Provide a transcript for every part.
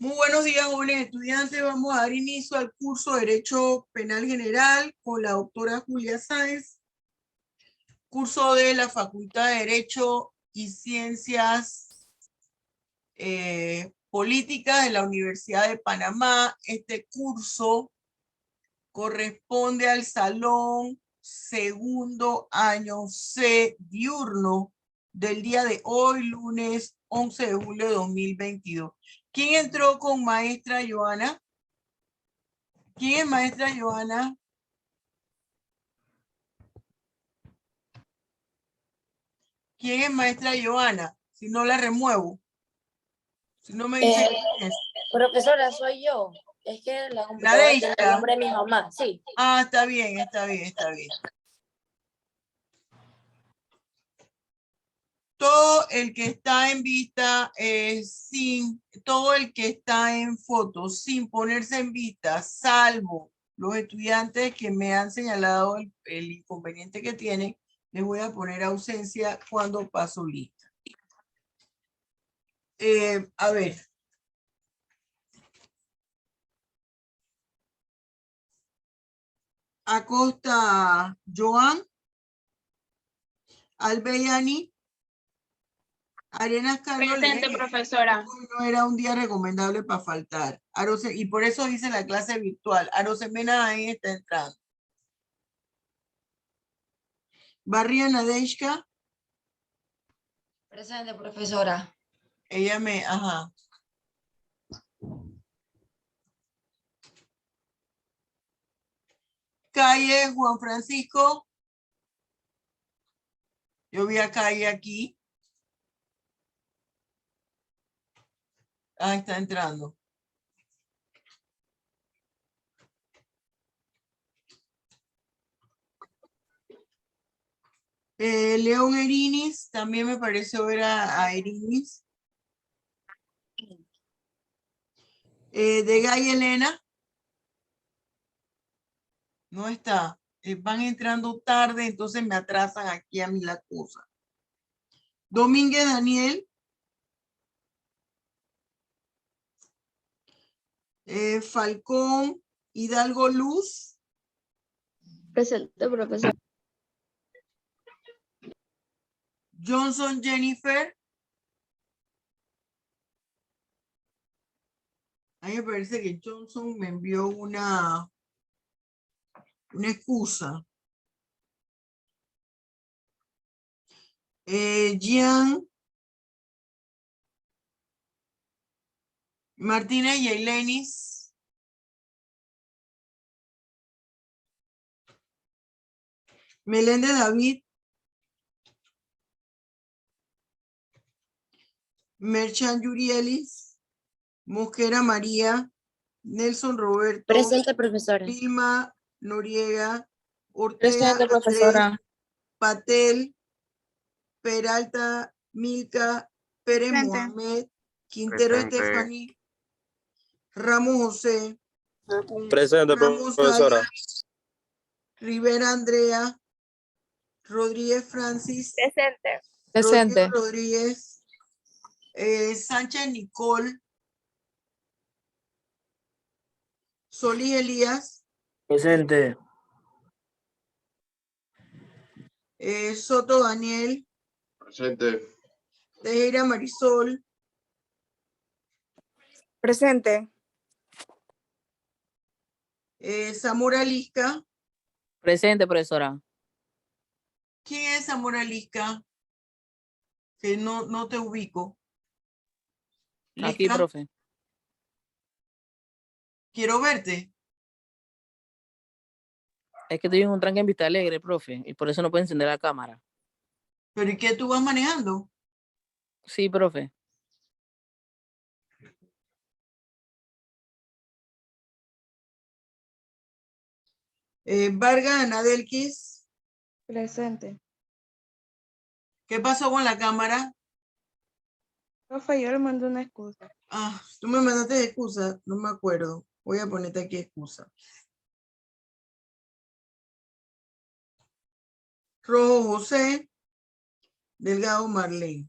Muy buenos días, jóvenes estudiantes. Vamos a dar inicio al curso de Derecho Penal General con la doctora Julia Sáenz, curso de la Facultad de Derecho y Ciencias Políticas de la Universidad de Panamá. Este curso corresponde al salón segundo año C diurno del día de hoy, lunes 11 de julio de 2022. ¿Quién entró con maestra Joana? ¿Quién es maestra Joana? ¿Quién es maestra Joana? Si no la remuevo. Si no me dice quién es. Profesora, soy yo. Es que la La computadora de tiene el nombre de mi mamá. Sí. Ah, está bien, está bien, está bien. Todo el que está en vista, todo el que está en foto sin ponerse en vista, salvo los estudiantes que me han señalado el inconveniente que tienen, les voy a poner ausencia cuando paso lista. A ver. Acosta Joan, Albeyani, Arenas Carlos. Presente, profesora. No era un día recomendable para faltar. Y por eso hice la clase virtual. Arosemena ahí está entrando. Barría Nadeshka. Presente, profesora. Ella me, ajá. Calle Juan Francisco. Yo vi a Calle aquí. Ah, está entrando. León Erinis, también me pareció ver a Erinis. De Gay Elena. No está. Van entrando tarde, entonces me atrasan aquí a mí la cosa. Domínguez Daniel. Falcón Hidalgo Luz. Presente, profesora. Johnson Jennifer. A mí me parece que Johnson me envió una excusa. Jean Martínez Yailenis. Meléndez David. Merchan Yurielis. Mosquera María. Nelson Roberto. Presente, profesora. Vilma Noriega. Ortega Presente, profesora. Andrés, Patel. Peralta Milka. Pérez Presente. Mohamed. Quintero Estefani. Ramos José. Presente, Ramos profesora. Arias, Rivera Andrea. Rodríguez Francis. Presente. Presente. Rodríguez. Sánchez Nicole. Solís Elías. Presente. Soto Daniel. Presente. Tejera Marisol. Presente. Zamora Lisca. Presente, profesora. ¿Quién es Zamora Lisca? Que no te ubico. Aquí, Lisca, profe. quiero verte. Es que estoy en un tranque en Vista Alegre, profe, y por eso no puedo encender la cámara. ¿Pero y qué tú vas manejando? Sí, profe. Vargas Anadelquis. Presente. ¿Qué pasó con la cámara? Profe, yo le mando una excusa. Ah, tú me mandaste excusa, no me acuerdo. Voy a ponerte aquí excusa. Rojo José. Delgado Marlene.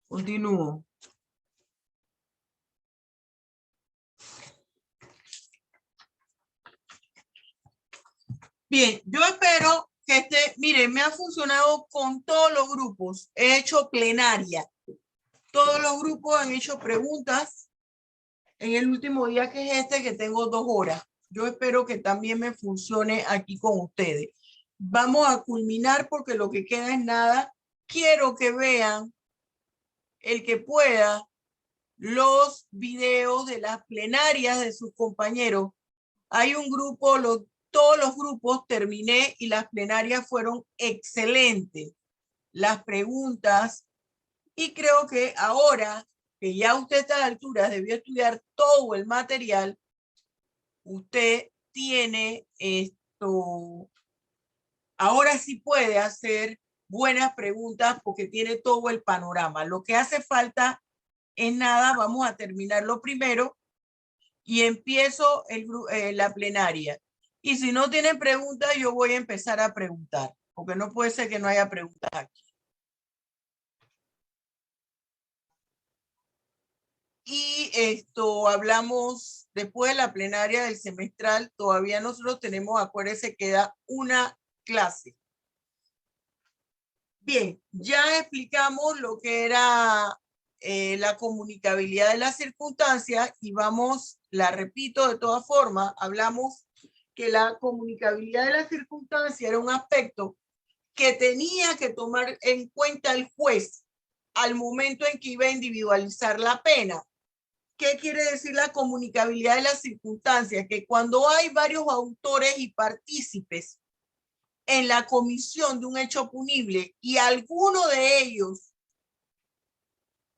Continúo. Bien, yo espero que miren, me ha funcionado con todos los grupos. He hecho plenaria. Todos los grupos han hecho preguntas en el último día que es que tengo 2 horas. Yo espero que también me funcione aquí con ustedes. Vamos a culminar porque lo que queda es nada. Quiero que vean, el que pueda, los videos de las plenarias de sus compañeros. Hay un grupo, todos los grupos terminé y las plenarias fueron excelentes. Las preguntas, y creo que ahora que ya usted a estas alturas debió estudiar todo el material, usted tiene esto, ahora sí puede hacer buenas preguntas porque tiene todo el panorama. Lo que hace falta es nada, vamos a terminarlo primero y empiezo la plenaria. Y si no tienen preguntas, yo voy a empezar a preguntar, porque no puede ser que no haya preguntas aquí. Y hablamos después de la plenaria del semestral, todavía nosotros tenemos, acuérdense, queda una clase. Bien, ya explicamos lo que era la comunicabilidad de las circunstancias y vamos, la repito de todas formas, hablamos que la comunicabilidad de las circunstancias era un aspecto que tenía que tomar en cuenta el juez al momento en que iba a individualizar la pena. ¿Qué quiere decir la comunicabilidad de las circunstancias? Que cuando hay varios autores y partícipes en la comisión de un hecho punible y alguno de ellos,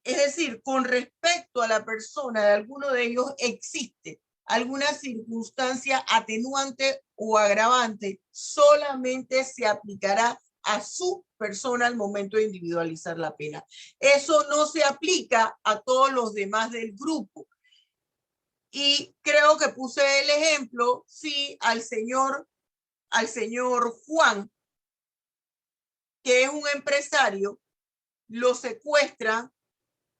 es decir, con respecto a la persona de alguno de ellos existe alguna circunstancia atenuante o agravante, solamente se aplicará a su persona al momento de individualizar la pena. Eso no se aplica a todos los demás del grupo. Y creo que puse el ejemplo, sí, al señor Juan, que es un empresario, lo secuestran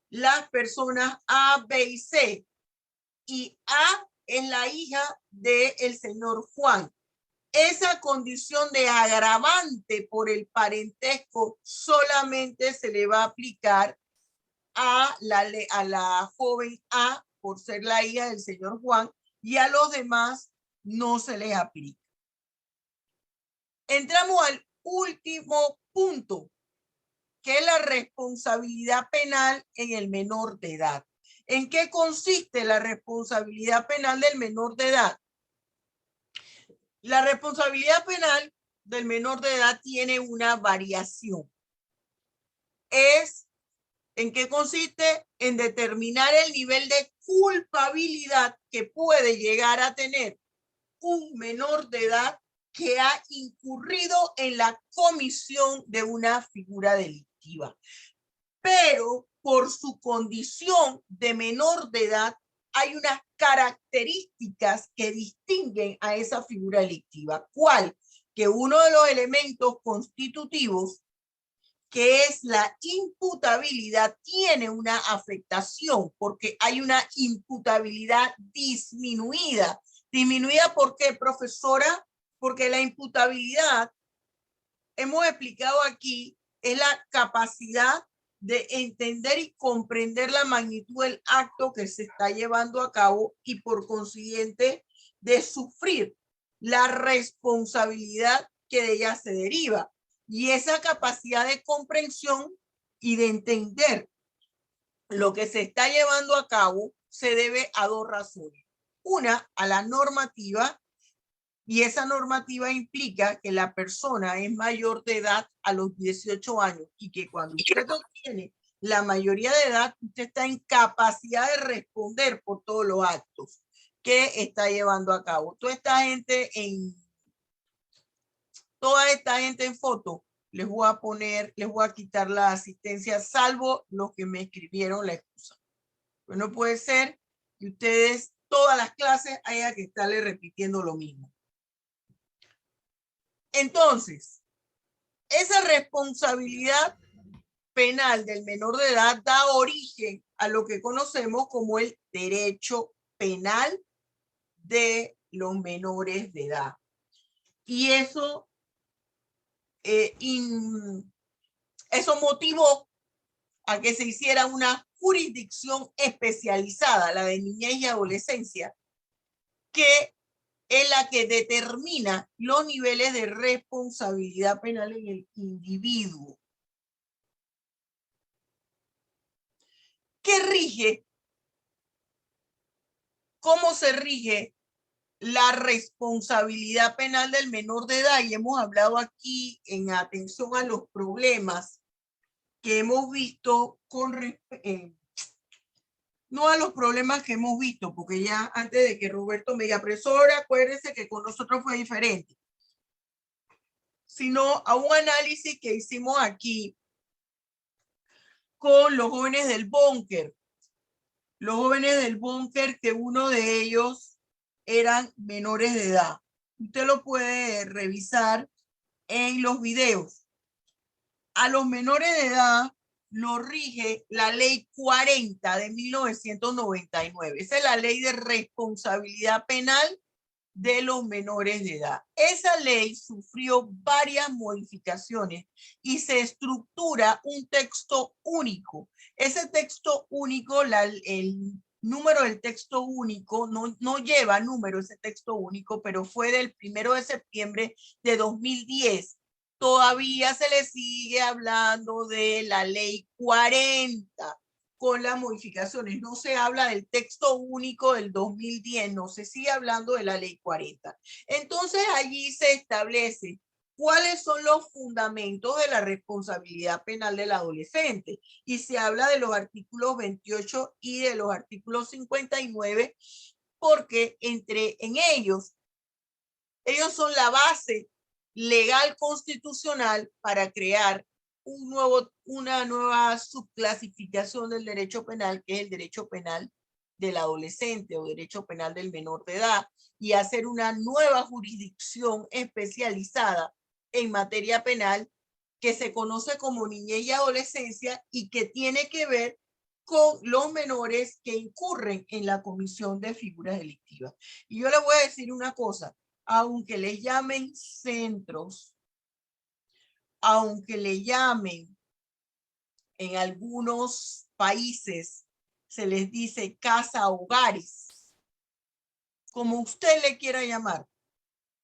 las personas A, B y C. Y A es la hija del señor Juan. Esa condición de agravante por el parentesco solamente se le va a aplicar a la joven A por ser la hija del señor Juan y a los demás no se les aplica. Entramos al último punto, que es la responsabilidad penal en el menor de edad. ¿En qué consiste la responsabilidad penal del menor de edad? La responsabilidad penal del menor de edad tiene una variación. ¿En qué consiste? En determinar el nivel de culpabilidad que puede llegar a tener un menor de edad que ha incurrido en la comisión de una figura delictiva. Pero por su condición de menor de edad, hay unas características que distinguen a esa figura delictiva. ¿Cuál? Que uno de los elementos constitutivos, que es la imputabilidad, tiene una afectación porque hay una imputabilidad disminuida. ¿Disminuida por qué, profesora? Porque la imputabilidad, hemos explicado aquí, es la capacidad de entender y comprender la magnitud del acto que se está llevando a cabo y por consiguiente de sufrir la responsabilidad que de ella se deriva. Y esa capacidad de comprensión y de entender lo que se está llevando a cabo se debe a 2 razones. Una, a la normativa, y esa normativa implica que la persona es mayor de edad a los 18 años y que cuando usted obtiene la mayoría de edad, usted está en capacidad de responder por todos los actos que está llevando a cabo. Toda esta gente en foto, les voy a quitar la asistencia, salvo los que me escribieron la excusa. Pues no puede ser que ustedes todas las clases haya que estarle repitiendo lo mismo. Entonces, esa responsabilidad penal del menor de edad da origen a lo que conocemos como el derecho penal de los menores de edad. Y eso motivó a que se hiciera una jurisdicción especializada, la de niñez y adolescencia, que es la que determina los niveles de responsabilidad penal en el individuo. ¿Qué rige? ¿Cómo se rige la responsabilidad penal del menor de edad? Y hemos hablado aquí en atención a los problemas que hemos visto no a los problemas que hemos visto, porque ya antes de que Roberto me diga, profesora, acuérdense que con nosotros fue diferente, sino a un análisis que hicimos aquí con los jóvenes del búnker. Los jóvenes del búnker, que uno de ellos eran menores de edad. Usted lo puede revisar en los videos. A los menores de edad lo rige la ley 40 de 1999. Esa es la ley de responsabilidad penal de los menores de edad. Esa ley sufrió varias modificaciones y se estructura un texto único. Ese texto único, el número del texto único, no lleva número ese texto único, pero fue del 1 de septiembre de 2010. Todavía se le sigue hablando de la ley 40 con las modificaciones. No se habla del texto único del 2010, no se sigue hablando de la ley 40. Entonces allí se establece cuáles son los fundamentos de la responsabilidad penal del adolescente y se habla de los artículos 28 y de los artículos 59 porque en ellos son la base legal constitucional para crear una nueva subclasificación del derecho penal, que es el derecho penal del adolescente o derecho penal del menor de edad, y hacer una nueva jurisdicción especializada en materia penal que se conoce como niñez y adolescencia y que tiene que ver con los menores que incurren en la comisión de figuras delictivas. Y yo le voy a decir una cosa, aunque le llamen centros, aunque le llamen en algunos países, se les dice casa hogares, como usted le quiera llamar,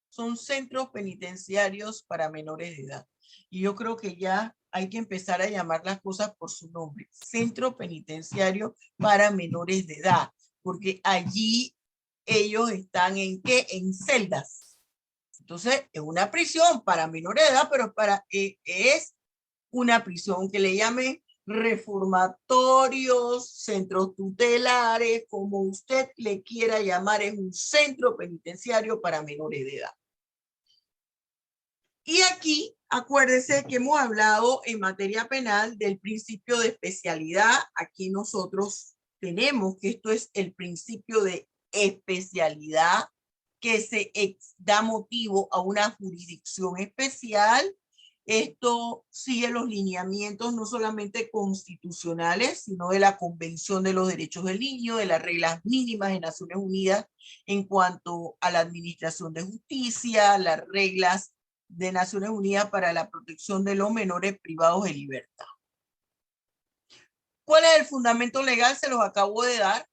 son centros penitenciarios para menores de edad. Y yo creo que ya hay que empezar a llamar las cosas por su nombre, centro penitenciario para menores de edad, porque allí ellos están ¿en qué? En celdas. Entonces, es una prisión para menores de edad, pero es una prisión que le llamen reformatorios, centros tutelares, como usted le quiera llamar, es un centro penitenciario para menores de edad. Y aquí, acuérdese que hemos hablado en materia penal del principio de especialidad. Aquí nosotros tenemos que esto es el principio de especialidad que se da motivo a una jurisdicción especial. Esto sigue los lineamientos no solamente constitucionales, sino de la Convención de los Derechos del Niño, de las reglas mínimas de Naciones Unidas en cuanto a la administración de justicia, las reglas de Naciones Unidas para la protección de los menores privados de libertad. ¿Cuál es el fundamento legal? Se los acabo de dar.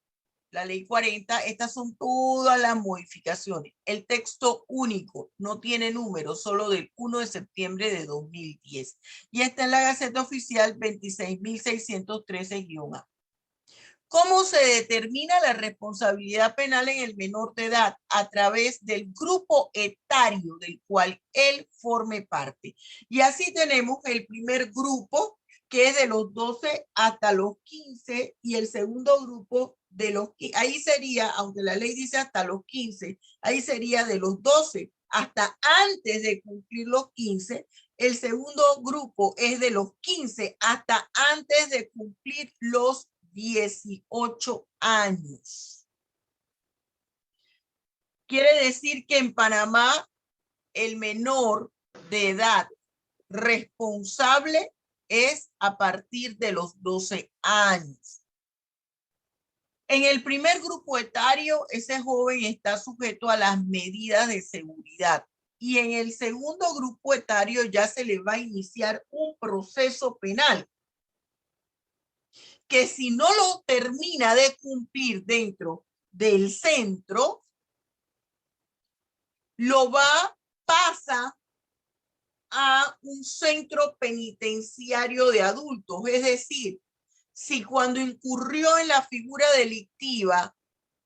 La ley 40, estas son todas las modificaciones. El texto único no tiene número, solo del 1 de septiembre de 2010. Y está en la Gaceta Oficial 26.613-A. ¿Cómo se determina la responsabilidad penal en el menor de edad? A través del grupo etario del cual él forme parte. Y así tenemos el primer grupo, que es de los 12 hasta los 15, y el segundo grupo de los, ahí sería, aunque la ley dice hasta los 15, ahí sería de los 12 hasta antes de cumplir los 15. El segundo grupo es de los 15 hasta antes de cumplir los 18 años. Quiere decir que en Panamá el menor de edad responsable es a partir de los 12 años. En el primer grupo etario, ese joven está sujeto a las medidas de seguridad. y en el segundo grupo etario ya se le va a iniciar un proceso penal que si no lo termina de cumplir dentro del centro, pasa a un centro penitenciario de adultos. Es decir, si cuando incurrió en la figura delictiva,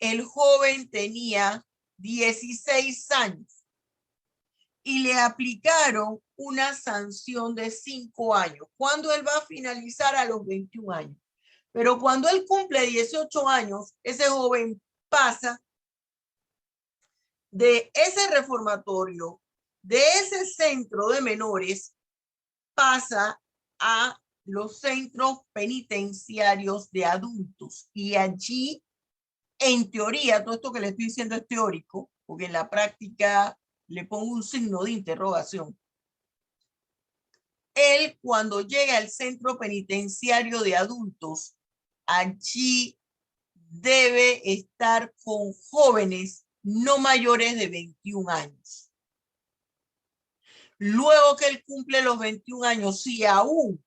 el joven tenía 16 años y le aplicaron una sanción de 5 años, cuando él va a finalizar a los 21 años. Pero cuando él cumple 18 años, ese joven pasa de ese reformatorio, de ese centro de menores, pasa a los centros penitenciarios de adultos. Y allí, en teoría, todo esto que le estoy diciendo es teórico, porque en la práctica le pongo un signo de interrogación. Él, cuando llega al centro penitenciario de adultos, allí debe estar con jóvenes no mayores de 21 años. Luego que él cumple los 21 años, si aún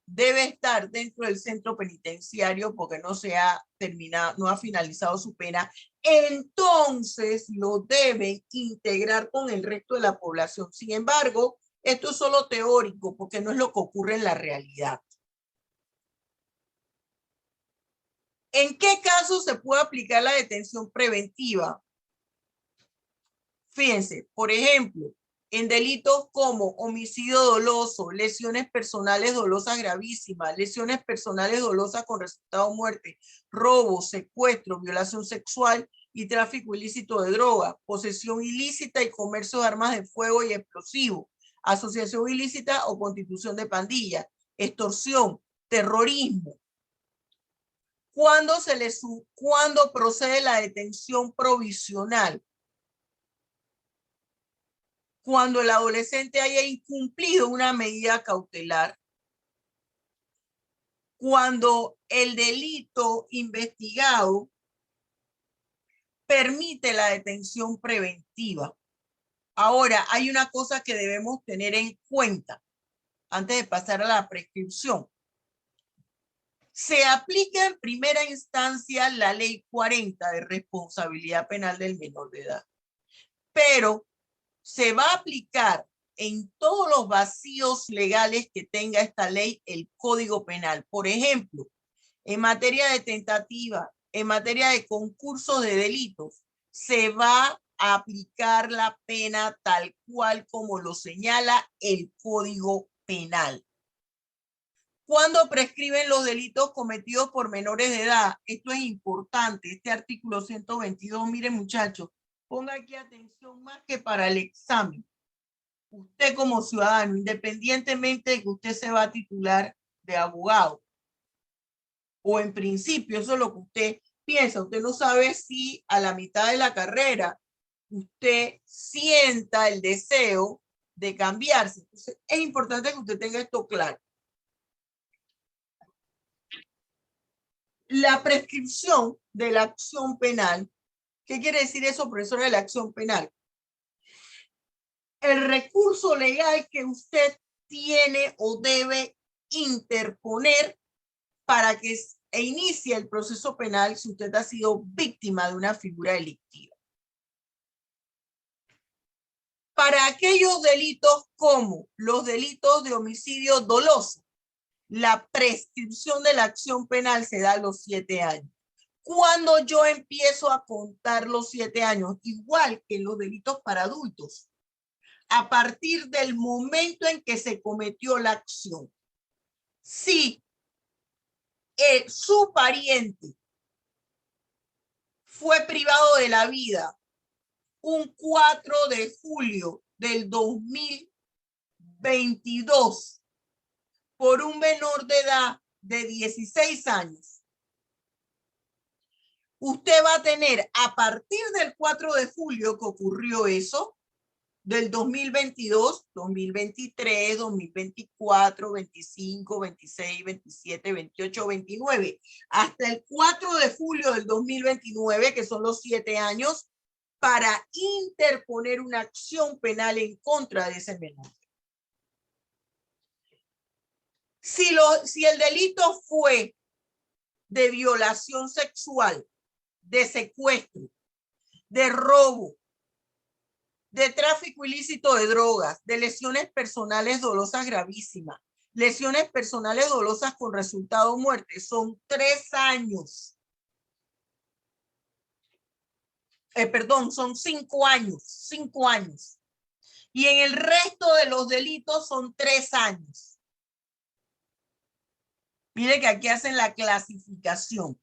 debe estar dentro del centro penitenciario porque no se ha terminado, no ha finalizado su pena, entonces lo deben integrar con el resto de la población. Sin embargo, esto es solo teórico porque no es lo que ocurre en la realidad. ¿En qué caso se puede aplicar la detención preventiva? Fíjense, por ejemplo, en delitos como homicidio doloso, lesiones personales dolosas gravísimas, lesiones personales dolosas con resultado muerte, robo, secuestro, violación sexual y tráfico ilícito de droga, posesión ilícita y comercio de armas de fuego y explosivos, asociación ilícita o constitución de pandilla, extorsión, terrorismo. ¿Cuándo procede la detención provisional? Cuando el adolescente haya incumplido una medida cautelar, cuando el delito investigado permite la detención preventiva. Ahora, hay una cosa que debemos tener en cuenta antes de pasar a la prescripción. Se aplica en primera instancia la ley 40 de responsabilidad penal del menor de edad, pero se va a aplicar en todos los vacíos legales que tenga esta ley el Código Penal. Por ejemplo, en materia de tentativa, en materia de concursos de delitos, se va a aplicar la pena tal cual como lo señala el Código Penal. ¿Cuándo prescriben los delitos cometidos por menores de edad? Esto es importante, este artículo 122, miren muchachos, ponga aquí atención más que para el examen. Usted como ciudadano, independientemente de que usted se va a titular de abogado, o en principio, eso es lo que usted piensa, usted no sabe si a la mitad de la carrera usted sienta el deseo de cambiarse. Entonces, es importante que usted tenga esto claro. La prescripción de la acción penal. ¿Qué quiere decir eso, profesora, de la acción penal? El recurso legal que usted tiene o debe interponer para que inicie el proceso penal si usted ha sido víctima de una figura delictiva. Para aquellos delitos como los delitos de homicidio doloso, la prescripción de la acción penal se da a los 7 años. ¿Cuándo yo empiezo a contar los 7 años? Igual que en los delitos para adultos. A partir del momento en que se cometió la acción. Si su pariente fue privado de la vida un 4 de julio del 2022 por un menor de edad de 16 años, usted va a tener a partir del 4 de julio que ocurrió eso, del 2022, 2023, 2024, 25, 26, 27, 28, 29, hasta el 4 de julio del 2029, que son los 7 años, para interponer una acción penal en contra de ese menor. Si el delito fue de violación sexual, de secuestro, de robo, de tráfico ilícito de drogas, de lesiones personales dolosas gravísimas, lesiones personales dolosas con resultado muerte, son 3 años. Perdón, son 5 años, 5 años. Y en el resto de los delitos son 3 años. Mire que aquí hacen la clasificación.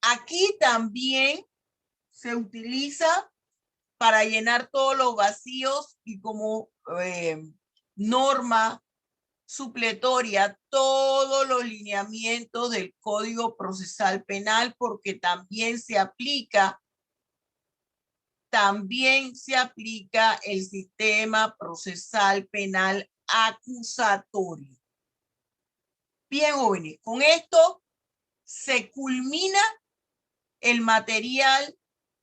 Aquí también se utiliza para llenar todos los vacíos y como norma supletoria todos los lineamientos del Código Procesal Penal, porque también se aplica el sistema procesal penal acusatorio. Bien, jóvenes, con esto se culmina el material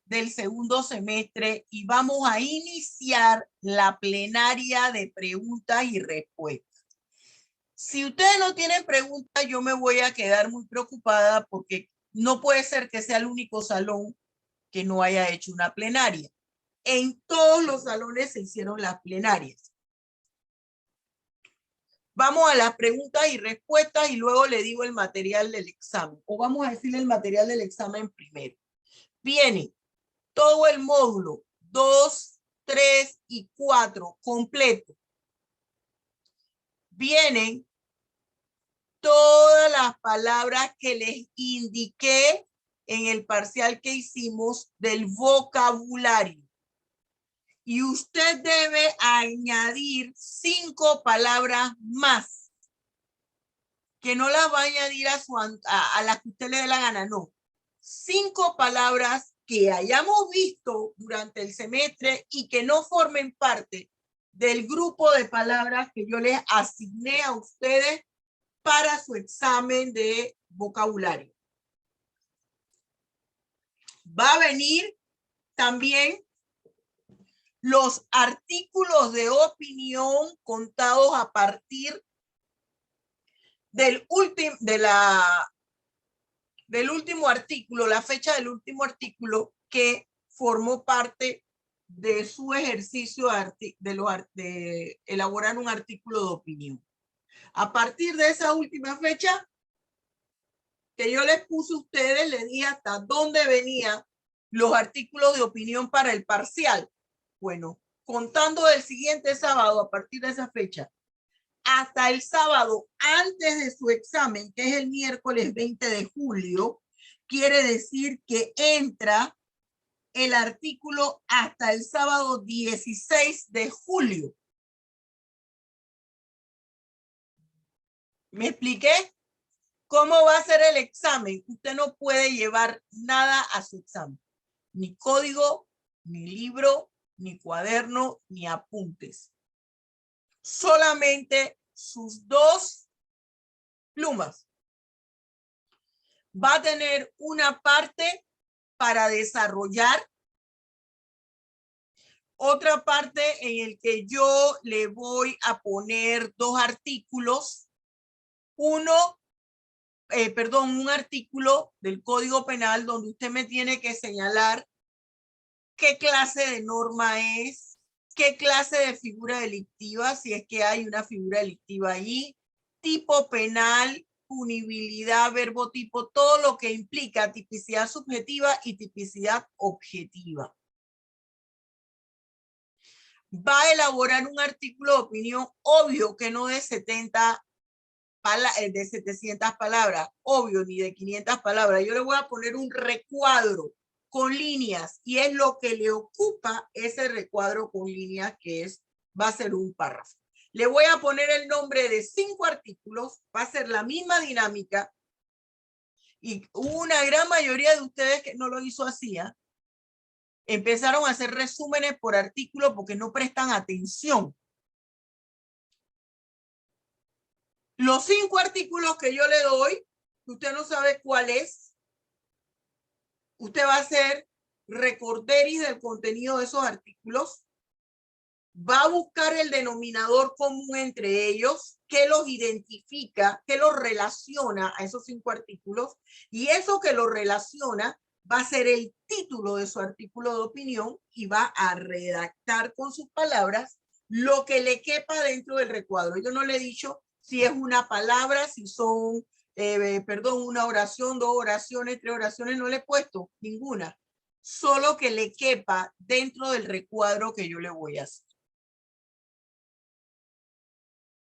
del segundo semestre y vamos a iniciar la plenaria de preguntas y respuestas. Si ustedes no tienen preguntas, yo me voy a quedar muy preocupada porque no puede ser que sea el único salón que no haya hecho una plenaria. En todos los salones se hicieron las plenarias. Vamos a las preguntas y respuestas y luego le digo el material del examen. O vamos a decirle el material del examen primero. Viene todo el módulo 2, 3 y 4 completo. Vienen todas las palabras que les indiqué en el parcial que hicimos del vocabulario. Y usted debe añadir 5 palabras más. Que no las va a añadir a las que usted le dé la gana, no. 5 palabras que hayamos visto durante el semestre y que no formen parte del grupo de palabras que yo les asigné a ustedes para su examen de vocabulario. Va a venir también los artículos de opinión contados a partir del último artículo, la fecha del último artículo que formó parte de su ejercicio de elaborar un artículo de opinión. A partir de esa última fecha que yo les puse a ustedes, les dije hasta dónde venían los artículos de opinión para el parcial. Bueno, contando del siguiente sábado, a partir de esa fecha, hasta el sábado antes de su examen, que es el miércoles 20 de julio, quiere decir que entra el artículo hasta el sábado 16 de julio. ¿Me expliqué? ¿Cómo va a ser el examen? Usted no puede llevar nada a su examen. Ni código, ni libro, ni cuaderno, ni apuntes. Solamente sus 2 plumas. Va a tener una parte para desarrollar, otra parte en el que yo le voy a poner 2 artículos. Un artículo del Código Penal donde usted me tiene que señalar qué clase de norma es, qué clase de figura delictiva, si es que hay una figura delictiva allí, tipo penal, punibilidad, verbo tipo, todo lo que implica tipicidad subjetiva y tipicidad objetiva. Va a elaborar un artículo de opinión, obvio que no de 700 palabras, obvio, ni de 500 palabras. Yo le voy a poner un recuadro con líneas y es lo que le ocupa ese recuadro con líneas, que va a ser un párrafo. Le voy a poner el nombre de 5 artículos, va a ser la misma dinámica y una gran mayoría de ustedes que no lo hizo así, empezaron a hacer resúmenes por artículo porque no prestan atención. Los 5 artículos que yo le doy usted no sabe cuál es, usted va a hacer recorderis del contenido de esos artículos, va a buscar el denominador común entre ellos, que los identifica, que los relaciona a esos 5 artículos, y eso que los relaciona va a ser el título de su artículo de opinión y va a redactar con sus palabras lo que le quepa dentro del recuadro. Yo no le he dicho si es una palabra, si son, una oración, 2 oraciones, 3 oraciones, no le he puesto ninguna. Solo que le quepa dentro del recuadro que yo le voy a hacer.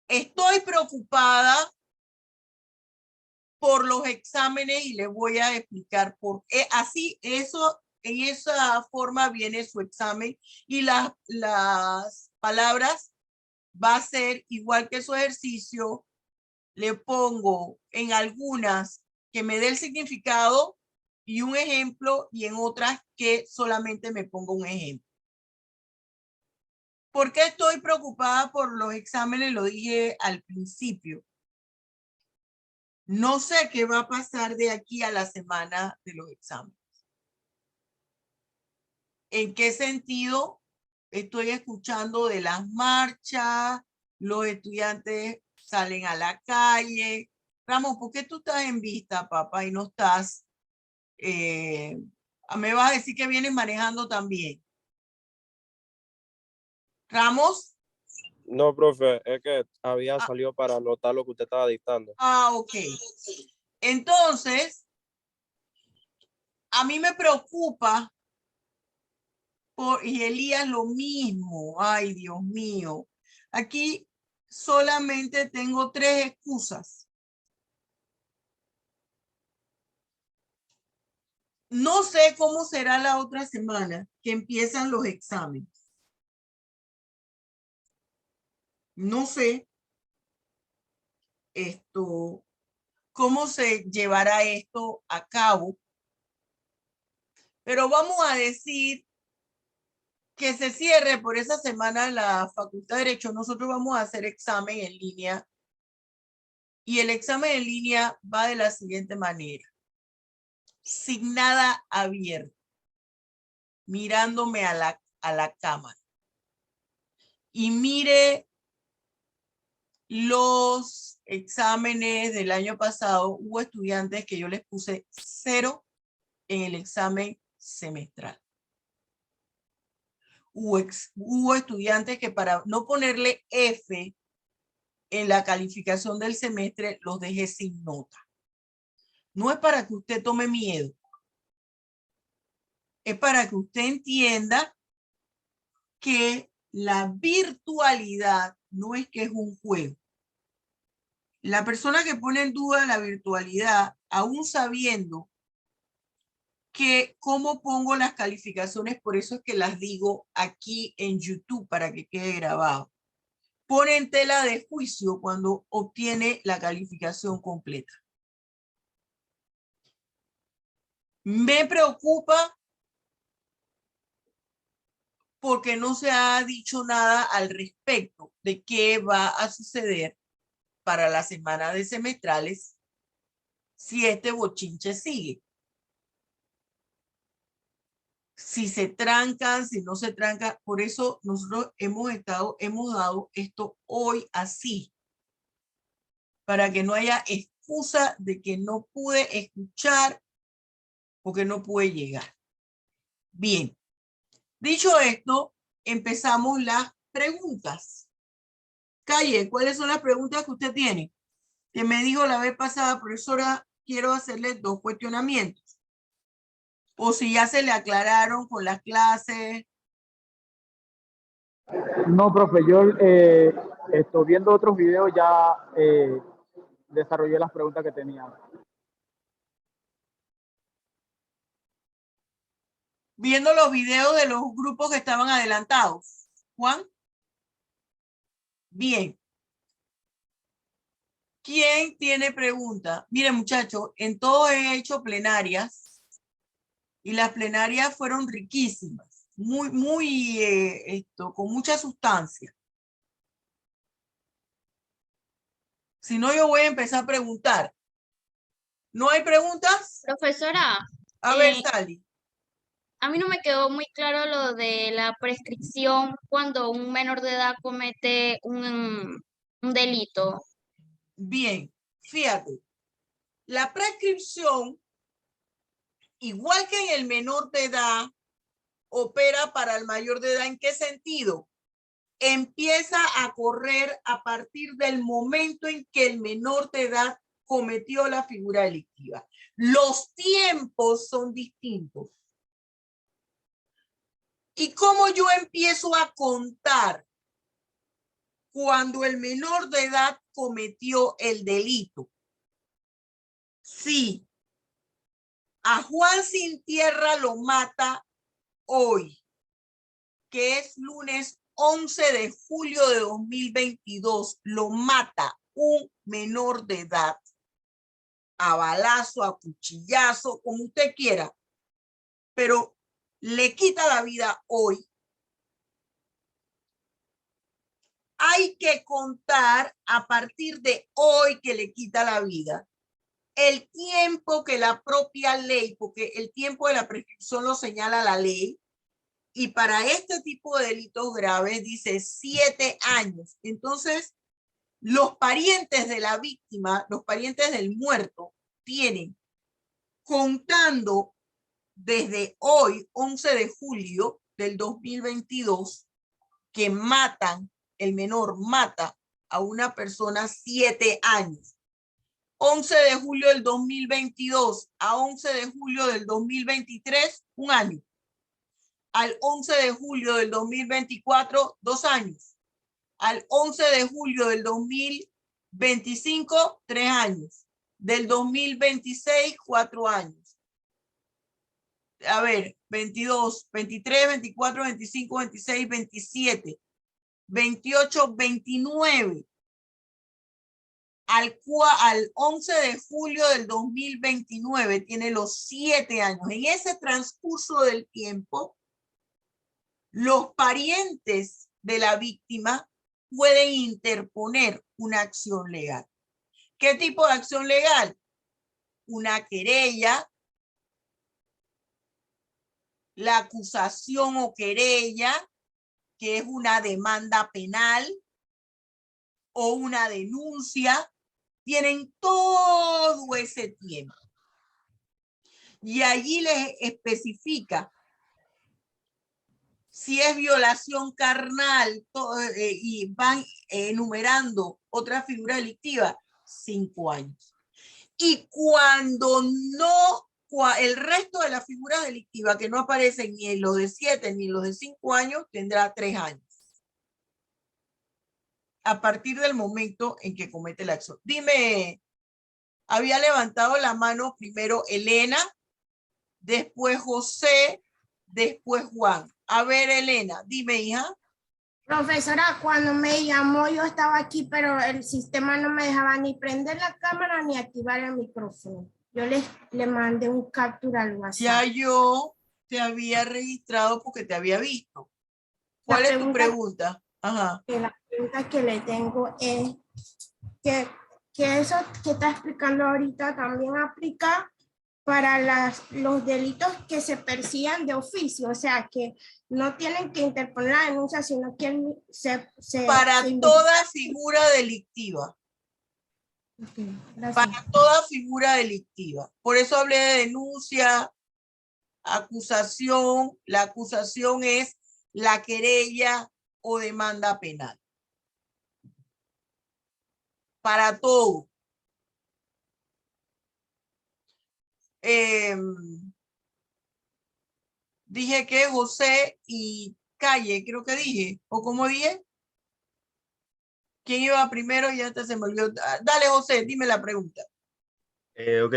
Estoy preocupada por los exámenes y les voy a explicar por qué. Así, en esa forma viene su examen y las palabras va a ser igual que su ejercicio. Le pongo en algunas que me dé el significado y un ejemplo, y en otras que solamente me pongo un ejemplo. ¿Por qué estoy preocupada por los exámenes? Lo dije al principio. No sé qué va a pasar de aquí a la semana de los exámenes. ¿En qué sentido? Estoy escuchando de las marchas, los estudiantes salen a la calle. Ramos, ¿por qué tú estás en vista, papá, y no estás? Me vas a decir que vienes manejando también. Ramos. No, profe, es que había salido para anotar lo que usted estaba dictando. Ok. Entonces, a mí me preocupa, y Elías lo mismo. Ay, Dios mío. Aquí solamente tengo 3 excusas. No sé cómo será la otra semana que empiezan los exámenes. No sé cómo se llevará esto a cabo. Pero vamos a decir que se cierre por esa semana la Facultad de Derecho. Nosotros vamos a hacer examen en línea. Y el examen en línea va de la siguiente manera. Sin nada abierto. Mirándome a la cámara. Y mire los exámenes del año pasado. Hubo estudiantes que yo les puse 0 en el examen semestral. Hubo estudiantes que para no ponerle F en la calificación del semestre, los dejé sin nota. No es para que usted tome miedo. Es para que usted entienda que la virtualidad no es que es un juego. La persona que pone en duda la virtualidad, aún sabiendo que cómo pongo las calificaciones, por eso es que las digo aquí en YouTube para que quede grabado, pone en tela de juicio cuando obtiene la calificación completa. Me preocupa porque no se ha dicho nada al respecto de qué va a suceder para la semana de semestrales si este bochinche sigue. Si se trancan, si no se trancan. Por eso nosotros hemos dado esto hoy así, para que no haya excusa de que no pude escuchar o que no pude llegar. Bien, dicho esto, empezamos las preguntas. Calle, ¿cuáles son las preguntas que usted tiene? Que me dijo la vez pasada, profesora, quiero hacerle 2 cuestionamientos. O si ya se le aclararon con las clases. No, profe, yo estoy viendo otros videos, ya desarrollé las preguntas que tenía. Viendo los videos de los grupos que estaban adelantados. Juan. Bien. ¿Quién tiene pregunta? Miren, muchachos, en todo he hecho plenarias y las plenarias fueron riquísimas, con mucha sustancia. Si no, yo voy a empezar a preguntar. ¿No hay preguntas? Profesora, A ver, Eh, Sally. a mí no me quedó muy claro lo de la prescripción cuando un menor de edad comete un delito. Bien, fíjate. La prescripción, igual que en el menor de edad, opera para el mayor de edad. ¿En qué sentido? Empieza a correr a partir del momento en que el menor de edad cometió la figura delictiva. Los tiempos son distintos. ¿Y cómo yo empiezo a contar cuando el menor de edad cometió el delito? Si a Juan Sin Tierra lo mata hoy, que es lunes 11 de julio de 2022, lo mata un menor de edad, a balazo, a cuchillazo, como usted quiera, pero le quita la vida hoy. Hay que contar a partir de hoy que le quita la vida el tiempo que la propia ley, porque el tiempo de la prescripción lo señala la ley, y para este tipo de delitos graves dice 7 años. Entonces, los parientes de la víctima, los parientes del muerto, tienen, contando desde hoy, 11 de julio del 2022, que matan, el menor mata a una persona 7 años. 11 de julio del 2022 a 11 de julio del 2023, 1 año. Al 11 de julio del 2024, 2 años. Al 11 de julio del 2025, 3 años. Del 2026, 4 años. A ver, 22, 23, 24, 25, 26, 27, 28, 29. Al 11 de julio del 2029 tiene los 7 años. En ese transcurso del tiempo, los parientes de la víctima pueden interponer una acción legal. ¿Qué tipo de acción legal? Una querella, la acusación o querella, que es una demanda penal, o una denuncia. Tienen todo ese tiempo. Y allí les especifica si es violación carnal, y van enumerando otra figura delictiva, 5 años. Y cuando no, el resto de las figuras delictivas que no aparecen ni en los de 7 ni en los de 5 años, tendrá 3 años. A partir del momento en que comete la acción. Dime, había levantado la mano primero Elena, después José, después Juan. A ver, Elena, dime, hija. Profesora, cuando me llamó yo estaba aquí, pero el sistema no me dejaba ni prender la cámara ni activar el micrófono. Yo le mandé un captura al WhatsApp. Ya yo te había registrado porque te había visto. ¿Cuál es tu pregunta? Ajá. La pregunta que le tengo es que eso que está explicando ahorita también aplica para los delitos que se persigan de oficio, o sea, que no tienen que interponer la denuncia, sino que para toda figura delictiva. Okay, para toda figura delictiva. Por eso hablé de denuncia, acusación. La acusación es la querella o demanda penal. Para todo. Dije que José y Calle, creo que dije, o como dije. ¿Quién iba primero? Ya se me olvidó. Dale, José, dime la pregunta. Ok,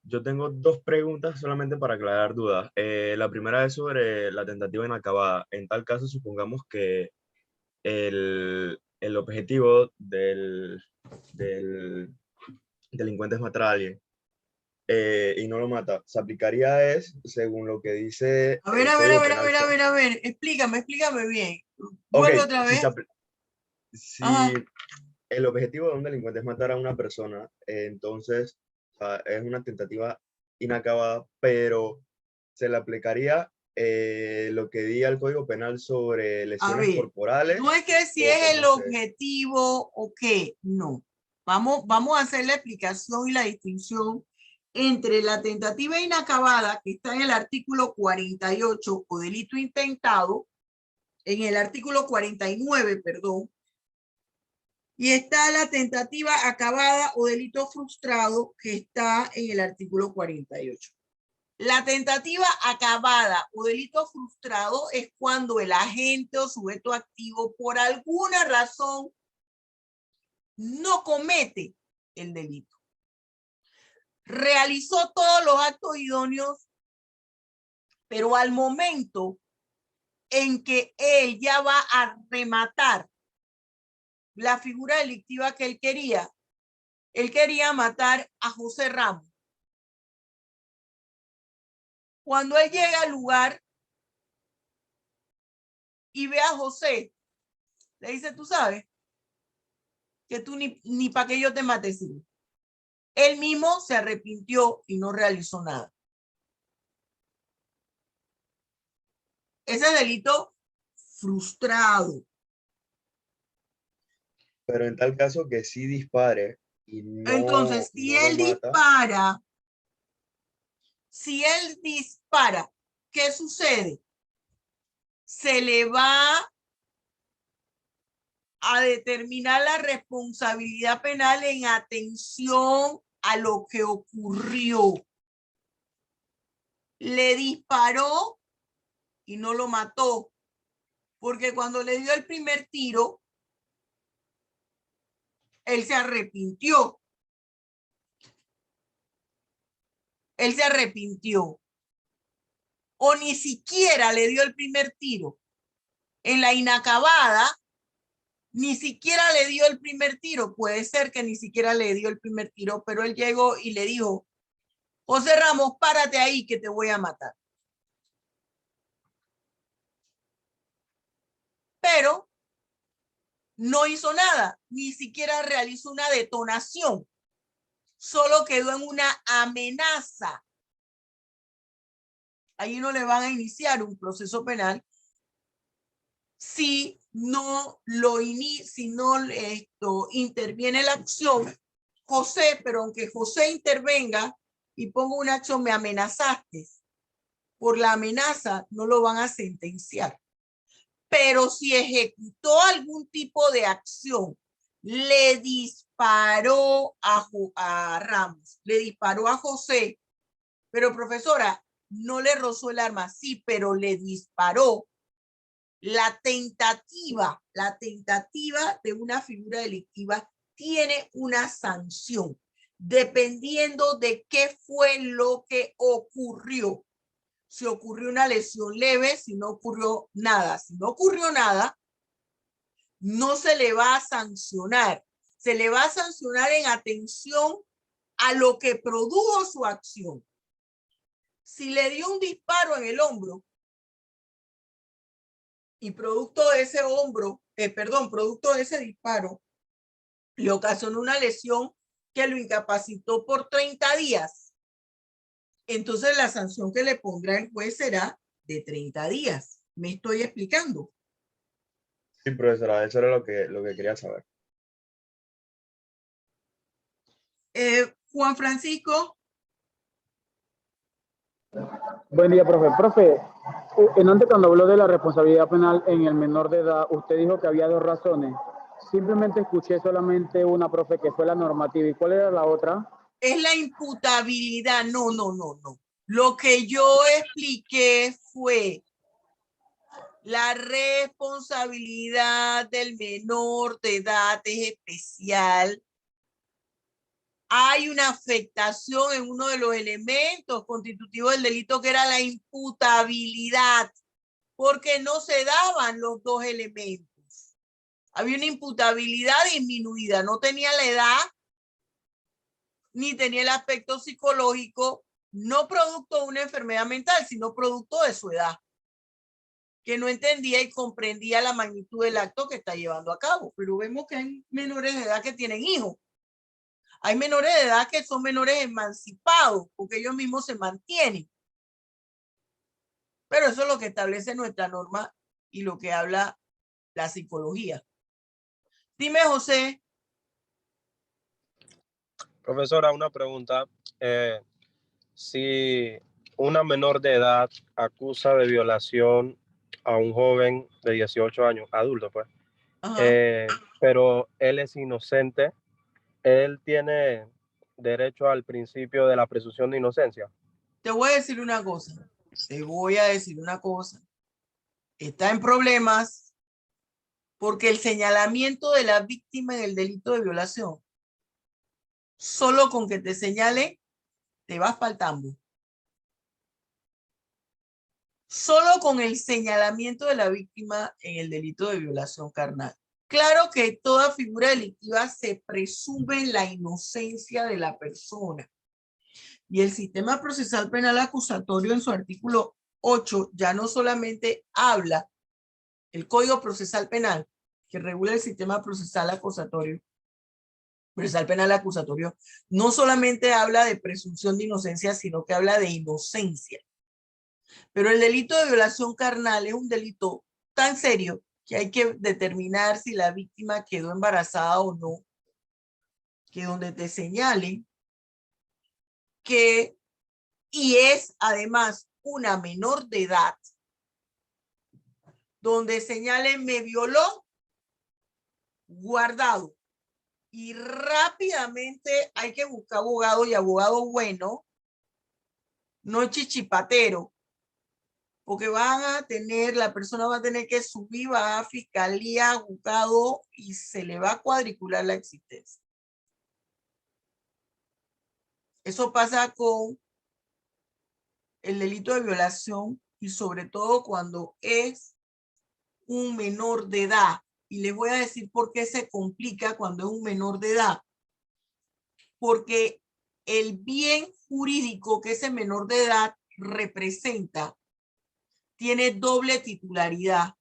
yo tengo 2 preguntas solamente para aclarar dudas. La primera es sobre la tentativa inacabada. En tal caso, supongamos que el objetivo del delincuente es matar a alguien y no lo mata. ¿Se aplicaría según lo que dice? A ver, explícame bien. Vuelve otra vez. el objetivo de un delincuente es matar a una persona, entonces o sea, es una tentativa inacabada, pero se le aplicaría lo que diga el Código Penal sobre A lesiones ver, corporales. no es que si o es el cómo se- objetivo o qué, no. Vamos a hacer la explicación y la distinción entre la tentativa inacabada, que está en el artículo 48, o delito intentado, en el artículo 49, perdón, y está la tentativa acabada o delito frustrado, que está en el artículo 48. La tentativa acabada o delito frustrado es cuando el agente o sujeto activo por alguna razón no comete el delito. Realizó todos los actos idóneos, pero al momento en que él ya va a rematar la figura delictiva que él quería matar a José Ramos. Cuando él llega al lugar y ve a José, le dice, tú sabes que tú ni para que yo te mate, sí. Él mismo se arrepintió y no realizó nada. Ese delito frustrado. Pero en tal caso que sí dispare y Entonces, no lo mata, si él dispara, ¿qué sucede? Se le va a determinar la responsabilidad penal en atención a lo que ocurrió. Le disparó y no lo mató, porque cuando le dio el primer tiro, él se arrepintió. Él se arrepintió. O ni siquiera le dio el primer tiro. En la inacabada, ni siquiera le dio el primer tiro. Puede ser que ni siquiera le dio el primer tiro, pero él llegó y le dijo, José Ramos, párate ahí que te voy a matar. Pero no hizo nada, ni siquiera realizó una detonación. Solo quedó en una amenaza. Ahí no le van a iniciar un proceso penal si no interviene la acción. José, pero aunque José intervenga y ponga una acción, me amenazaste. Por la amenaza no lo van a sentenciar. Pero si ejecutó algún tipo de acción, le disparó a Ramos, le disparó a José, pero profesora, no le rozó el arma, sí, pero le disparó. La tentativa de una figura delictiva tiene una sanción, dependiendo de qué fue lo que ocurrió. Si ocurrió una lesión leve, si no ocurrió nada. Si no ocurrió nada, no se le va a sancionar. Se le va a sancionar en atención a lo que produjo su acción. Si le dio un disparo en el hombro y producto de ese producto de ese disparo, le ocasionó una lesión que lo incapacitó por 30 días, entonces la sanción que le pondrá el juez será de 30 días. ¿Me estoy explicando? sí, profesora, eso era lo que quería saber. Juan Francisco. Buen día, profe. Profe, antes cuando habló de la responsabilidad penal en el menor de edad, usted dijo que había dos razones. Simplemente escuché solamente una, profe, que fue la normativa. ¿Y cuál era la otra? Es la imputabilidad. No. Lo que yo expliqué fue la responsabilidad del menor de edad es especial. Hay una afectación en uno de los elementos constitutivos del delito, que era la imputabilidad, porque no se daban los dos elementos. Había una imputabilidad disminuida, no tenía la edad, ni tenía el aspecto psicológico, no producto de una enfermedad mental, sino producto de su edad. que no entendía y comprendía la magnitud del acto que está llevando a cabo. Pero vemos que hay menores de edad que tienen hijos. Hay menores de edad que son menores emancipados porque ellos mismos se mantienen. Pero eso es lo que establece nuestra norma y lo que habla la psicología. Dime, José. Profesora, una pregunta. Si una menor de edad acusa de violación a un joven de 18 años, adulto pues, pero él es inocente, él tiene derecho al principio de la presunción de inocencia. Te voy a decir una cosa. Está en problemas porque el señalamiento de la víctima en el delito de violación, solo con que te señale, te vas faltando. Solo con el señalamiento de la víctima en el delito de violación carnal. Claro que toda figura delictiva se presume la inocencia de la persona. Y el sistema procesal penal acusatorio en su artículo 8 ya no solamente habla, el Código Procesal Penal, que regula el sistema procesal penal acusatorio, no solamente habla de presunción de inocencia, sino que habla de inocencia. Pero el delito de violación carnal es un delito tan serio que hay que determinar si la víctima quedó embarazada o no, que donde te señalen que, y es además una menor de edad, donde señalen me violó, guardado. Y rápidamente hay que buscar abogado y abogado bueno, no chichipatero, porque la persona va a tener que subir, va a fiscalía, juzgado y se le va a cuadricular la existencia. Eso pasa con el delito de violación y sobre todo cuando es un menor de edad. Y les voy a decir por qué se complica cuando es un menor de edad. Porque el bien jurídico que ese menor de edad representa tiene doble titularidad.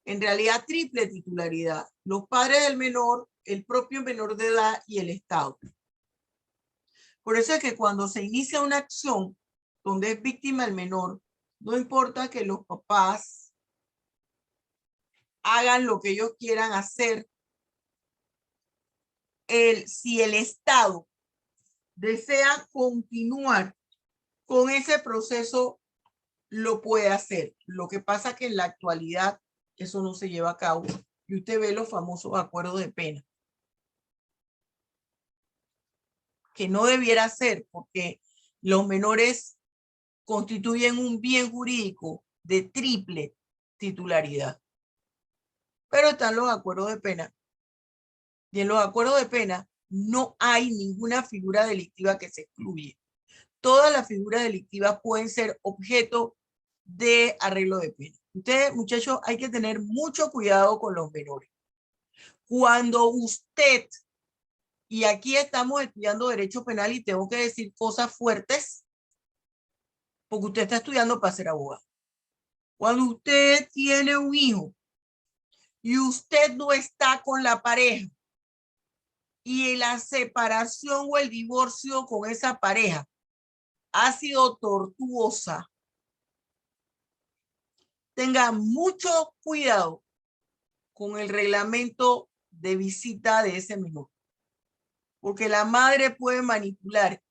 En realidad, triple titularidad. Los padres del menor, el propio menor de edad y el Estado. Por eso es que cuando se inicia una acción donde es víctima el menor, no importa que los papás hagan lo que ellos quieran hacer, si el Estado desea continuar con ese proceso, lo puede hacer. Lo que pasa es que en la actualidad eso no se lleva a cabo y usted ve los famosos acuerdos de pena. Que no debiera ser porque los menores constituyen un bien jurídico de triple titularidad. Pero están los acuerdos de pena. Y en los acuerdos de pena no hay ninguna figura delictiva que se excluye. Todas las figuras delictivas pueden ser objeto de arreglo de pena. Ustedes, muchachos, hay que tener mucho cuidado con los menores. Cuando usted, y aquí estamos estudiando derecho penal y tengo que decir cosas fuertes, porque usted está estudiando para ser abogado. Cuando usted tiene un hijo y usted no está con la pareja y la separación o el divorcio con esa pareja ha sido tortuosa, tenga mucho cuidado con el reglamento de visita de ese menor, porque la madre puede manipular.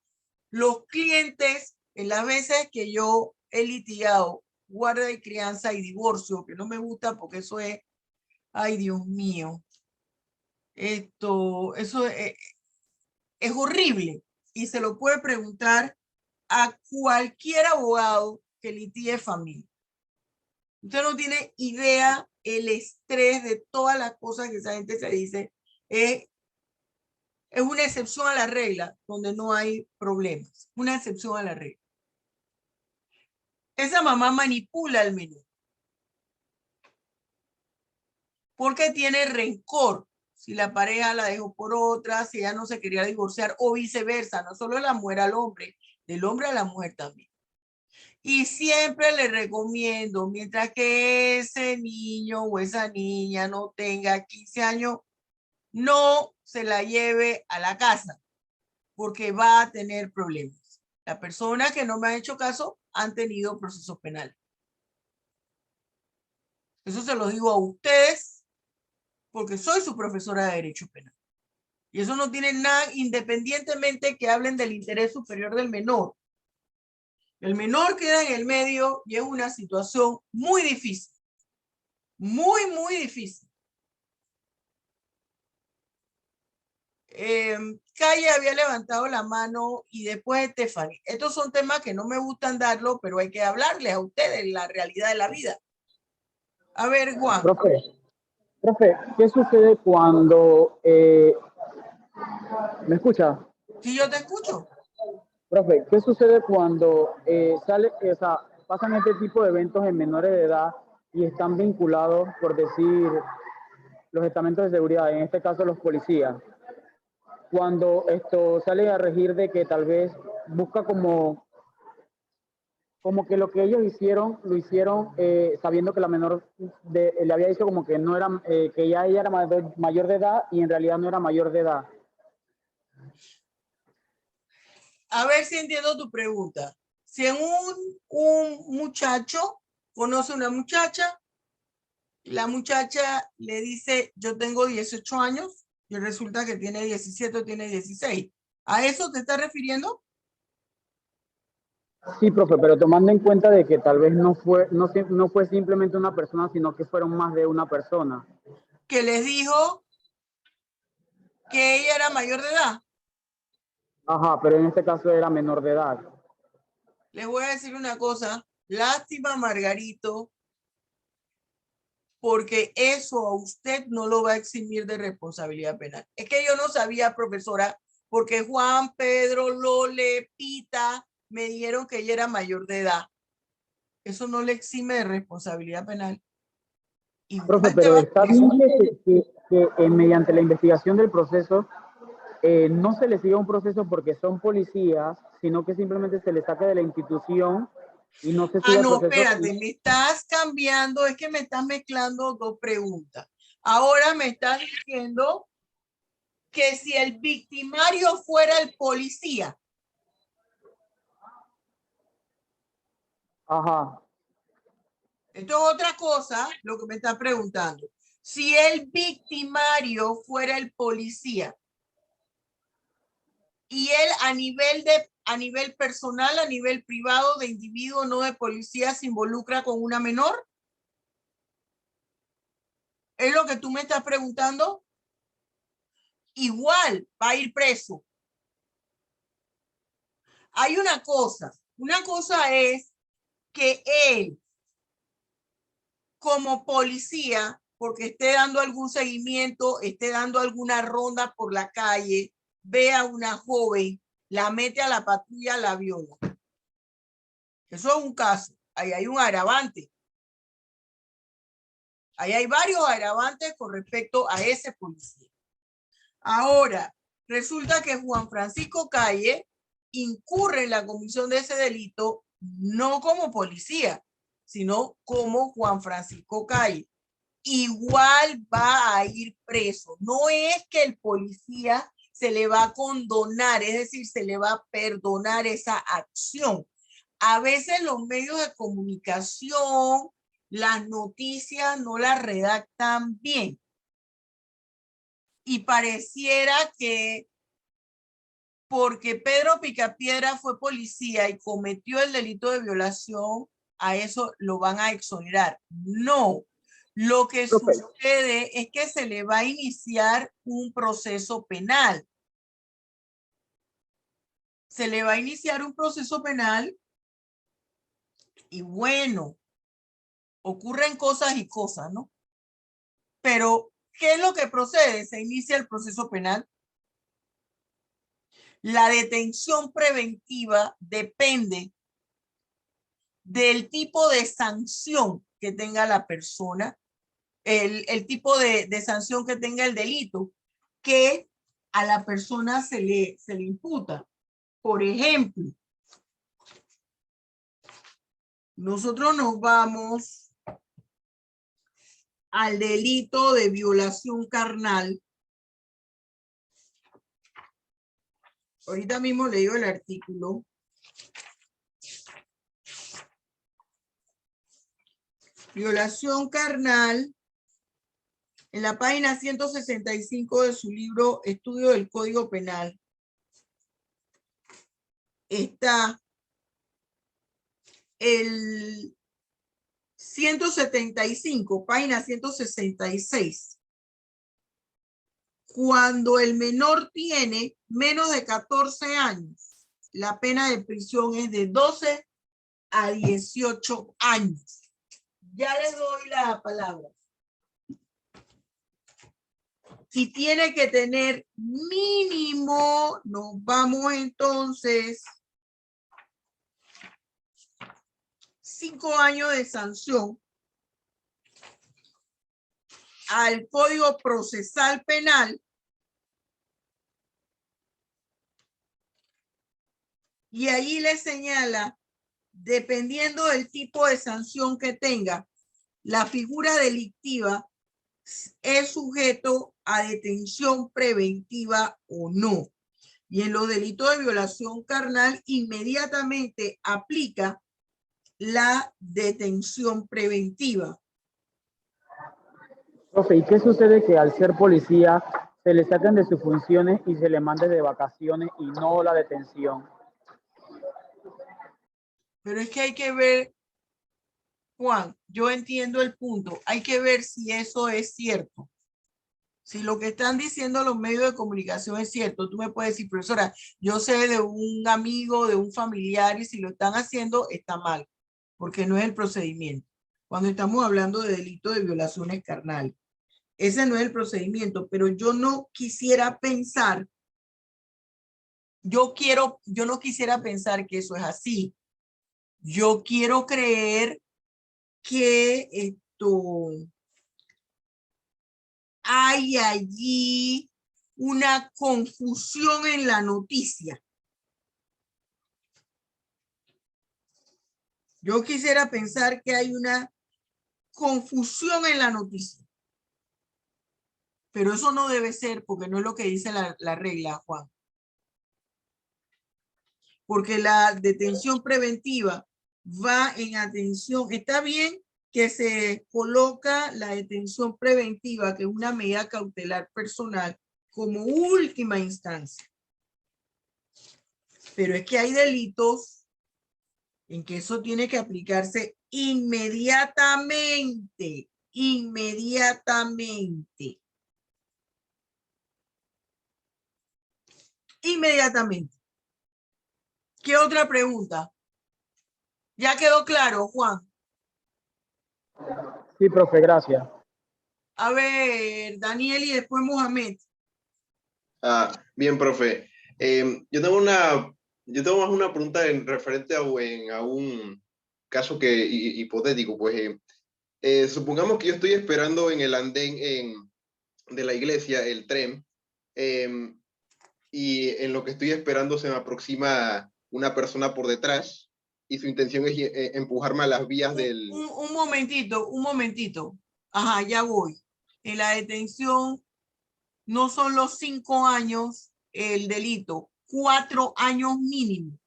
Los clientes, en las veces que yo he litigado guarda de crianza y divorcio, que no me gusta porque eso es, ay Dios mío, eso es horrible y se lo puede preguntar a cualquier abogado que litigue familia. Usted no tiene idea el estrés de todas las cosas que esa gente se dice. Es una excepción a la regla donde no hay problemas. Una excepción a la regla. Esa mamá manipula al menor. Porque tiene rencor. Si la pareja la dejó por otra, si ella no se quería divorciar o viceversa. No solo la mujer al hombre, del hombre a la mujer también. Y siempre le recomiendo, mientras que ese niño o esa niña no tenga 15 años, no se la lleve a la casa, porque va a tener problemas. Las personas que no me han hecho caso han tenido procesos penales. Eso se lo digo a ustedes, porque soy su profesora de Derecho Penal. Y eso no tiene nada, independientemente que hablen del interés superior del menor. El menor queda en el medio y es una situación muy difícil. Muy, muy difícil. Calle había levantado la mano y después Stephanie. Estos son temas que no me gustan darlo, pero hay que hablarles a ustedes la realidad de la vida. A ver, Juan. Profe, ¿qué sucede cuando... ¿me escucha? Sí, yo te escucho. Profe, ¿qué sucede cuando pasan este tipo de eventos en menores de edad y están vinculados, por decir, los estamentos de seguridad, en este caso los policías? Cuando esto sale a regir de que tal vez busca como que lo que ellos hicieron, lo hicieron sabiendo que la menor le había dicho como que no era, que ya ella era mayor de edad y en realidad no era mayor de edad. A ver si entiendo tu pregunta. Si un muchacho conoce a una muchacha, la muchacha le dice, yo tengo 18 años, y resulta que tiene 17 o tiene 16. ¿A eso te estás refiriendo? Sí, profe, pero tomando en cuenta de que tal vez no fue simplemente una persona, sino que fueron más de una persona. Que les dijo que ella era mayor de edad. Ajá, pero en este caso era menor de edad. Les voy a decir una cosa. Lástima, Margarito, porque eso a usted no lo va a eximir de responsabilidad penal. Es que yo no sabía, profesora, porque Juan, Pedro, Lole, Pita me dijeron que ella era mayor de edad. Eso no le exime de responsabilidad penal. Profe, pero está bien que mediante la investigación del proceso no se les siga un proceso porque son policías, sino que simplemente se les saque de la institución y no se siga el proceso. Espérate, me estás cambiando, es que me estás mezclando dos preguntas. Ahora me estás diciendo que si el victimario fuera el policía. Ajá. Esto es otra cosa, lo que me estás preguntando. Si el victimario fuera el policía y él a nivel personal, a nivel privado de individuo, no de policía, se involucra con una menor. ¿Es lo que tú me estás preguntando? Igual va a ir preso. Hay una cosa es que él, como policía, porque esté dando algún seguimiento, esté dando alguna ronda por la calle, ve a una joven, la mete a la patrulla, la viola. Eso es un caso. Ahí hay un agravante. Ahí hay varios agravantes con respecto a ese policía. Ahora, resulta que Juan Francisco Calle incurre en la comisión de ese delito no como policía, sino como Juan Francisco Calle. Igual va a ir preso. No es que el policía se le va a condonar, es decir, se le va a perdonar esa acción. A veces los medios de comunicación, las noticias no las redactan bien. Y pareciera que porque Pedro Picapiedra fue policía y cometió el delito de violación, a eso lo van a exonerar. No. Lo que sucede es que se le va a iniciar un proceso penal. Se le va a iniciar un proceso penal y bueno, ocurren cosas y cosas, ¿no? Pero, ¿qué es lo que procede? Se inicia el proceso penal. La detención preventiva depende del tipo de sanción que tenga la persona, el tipo de sanción que tenga el delito que a la persona se le imputa. Por ejemplo, nosotros nos vamos al delito de violación carnal. Ahorita mismo le digo el artículo. Violación carnal. En la página 165 de su libro Estudio del Código Penal está el 175, página 166. Cuando el menor tiene menos de 14 años, la pena de prisión es de 12 a 18 años. Ya les doy la palabra. Si tiene que tener mínimo, nos vamos entonces 5 años de sanción al Código Procesal Penal y allí le señala, dependiendo del tipo de sanción que tenga, la figura delictiva es sujeto a detención preventiva o no. Y en los delitos de violación carnal inmediatamente aplica la detención preventiva. Profe, ¿y qué sucede que al ser policía se le sacan de sus funciones y se le mande de vacaciones y no la detención? Pero es que hay que ver, Juan, yo entiendo el punto. Hay que ver si eso es cierto. Si lo que están diciendo los medios de comunicación es cierto, tú me puedes decir, profesora, yo sé de un amigo, de un familiar, y si lo están haciendo, está mal, porque no es el procedimiento. Cuando estamos hablando de delito de violaciones carnales, ese no es el procedimiento, pero yo no quisiera pensar, yo no quisiera pensar que eso es así. Yo quiero creer que hay allí una confusión en la noticia. Yo quisiera pensar que hay una confusión en la noticia. Pero eso no debe ser, porque no es lo que dice la regla, Juan. Porque la detención preventiva va en atención. Está bien que se coloca la detención preventiva, que es una medida cautelar personal, como última instancia. Pero es que hay delitos en que eso tiene que aplicarse inmediatamente. Inmediatamente. Inmediatamente. ¿Qué otra pregunta? ¿Ya quedó claro, Juan? Sí, profe, gracias. A ver, Daniel y después Mohamed. Bien, profe. Yo tengo más una pregunta en referente a un caso hipotético. Pues supongamos que yo estoy esperando en el andén de la iglesia el tren, y en lo que estoy esperando se me aproxima una persona por detrás y su intención es empujarme a las vías del... Un momentito. Ajá, ya voy. En la detención no son los 5 años el delito, 4 años mínimo.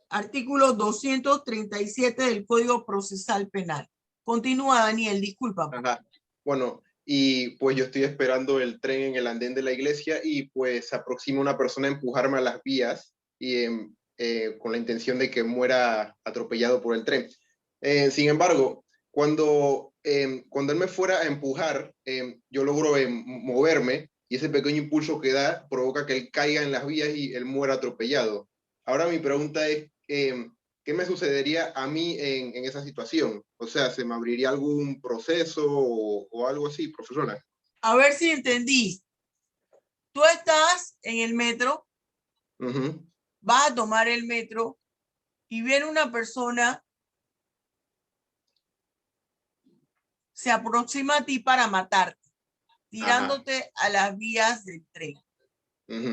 Artículo 237 del Código Procesal Penal. Continúa, Daniel, disculpa. Ajá. Bueno, y pues yo estoy esperando el tren en el andén de la iglesia y pues se aproxima una persona a empujarme a las vías y con la intención de que muera atropellado por el tren. Sin embargo, cuando él me fuera a empujar, yo logro moverme y ese pequeño impulso que da provoca que él caiga en las vías y él muera atropellado. Ahora mi pregunta es, ¿qué me sucedería a mí en esa situación? O sea, ¿se me abriría algún proceso o algo así, profesora? A ver si entendí. Tú estás en el metro, vas a tomar el metro y viene una persona, se aproxima a ti para matarte, tirándote a las vías del tren.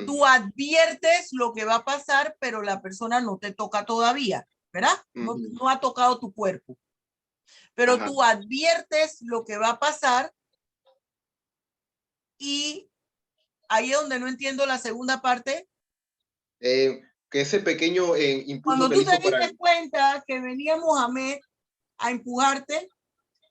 Tú adviertes lo que va a pasar, pero la persona no te toca todavía. ¿verdad? No ha tocado tu cuerpo. Pero Ajá. tú adviertes lo que va a pasar y ahí es donde no entiendo la segunda parte. Que ese pequeño impulso Cuando que tú le te hizo para... diste cuenta que venía Mohamed a empujarte,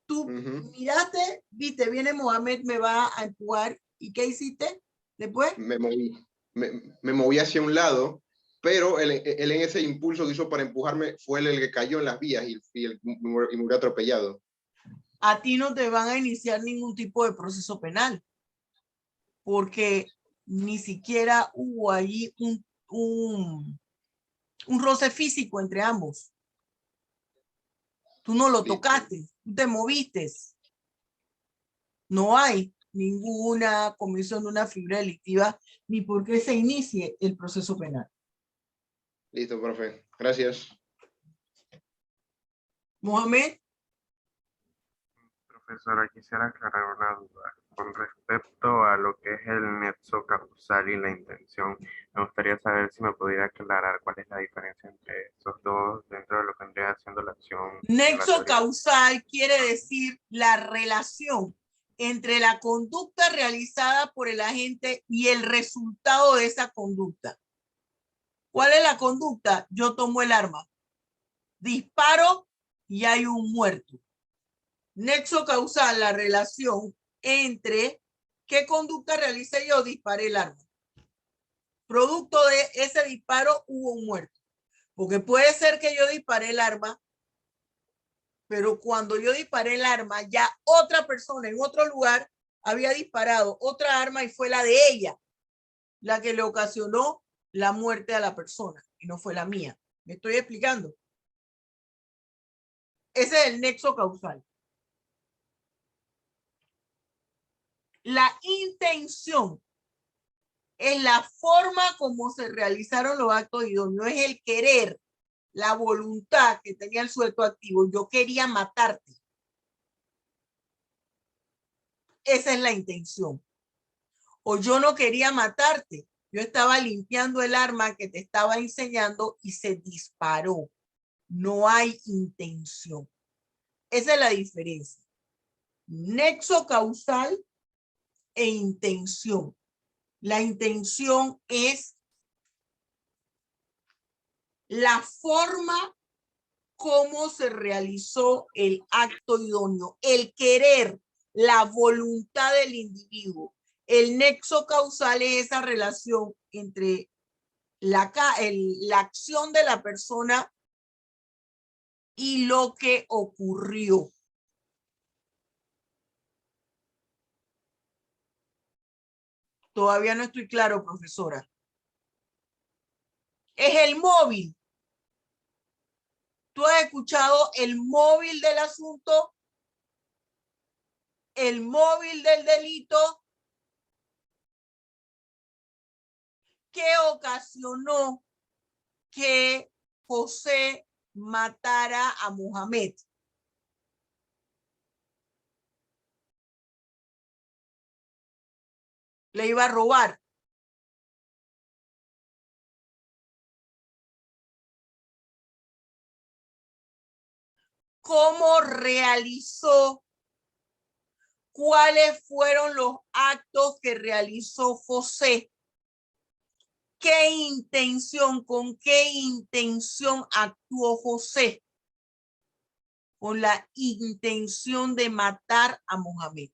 tú miraste, viste, viene Mohamed, me va a empujar. ¿Y qué hiciste después? Me moví hacia un lado, pero él en ese impulso que hizo para empujarme fue el que cayó en las vías y murió atropellado. A ti no te van a iniciar ningún tipo de proceso penal, porque ni siquiera hubo allí un roce físico entre ambos. Tú no lo tocaste, tú te moviste. No hay ninguna comisión de una fibra delictiva ni por qué se inicie el proceso penal. Listo, profe. Gracias. Mohamed. Profesora, quisiera aclarar una duda. Con respecto a lo que es el nexo causal y la intención, me gustaría saber si me pudiera aclarar cuál es la diferencia entre esos dos dentro de lo que vendría siendo la acción. Nexo causal quiere decir la relación entre la conducta realizada por el agente y el resultado de esa conducta. ¿Cuál es la conducta? Yo tomo el arma, disparo y hay un muerto. Nexo causal, la relación entre qué conducta realicé yo, disparé el arma. Producto de ese disparo hubo un muerto. Porque puede ser que yo disparé el arma, pero cuando yo disparé el arma, ya otra persona en otro lugar había disparado otra arma y fue la de ella la que le ocasionó la muerte a la persona y no fue la mía. ¿Me estoy explicando? Ese es el nexo causal. La intención es la forma como se realizaron los actos idóneos, es el querer, la voluntad que tenía el sujeto activo. Yo quería matarte. Esa es la intención. O yo no quería matarte. Yo estaba limpiando el arma que te estaba enseñando y se disparó. No hay intención. Esa es la diferencia. Nexo causal e intención. La intención es la forma como se realizó el acto idóneo, el querer, la voluntad del individuo. El nexo causal es esa relación entre la acción de la persona y lo que ocurrió. Todavía no estoy claro, profesora. Es el móvil. ¿Tú has escuchado el móvil del asunto? El móvil del delito. ¿Qué ocasionó que José matara a Mohamed? Le iba a robar. ¿Cómo realizó? ¿Cuáles fueron los actos que realizó José? ¿Qué intención, con qué intención actuó José? Con la intención de matar a Mohamed.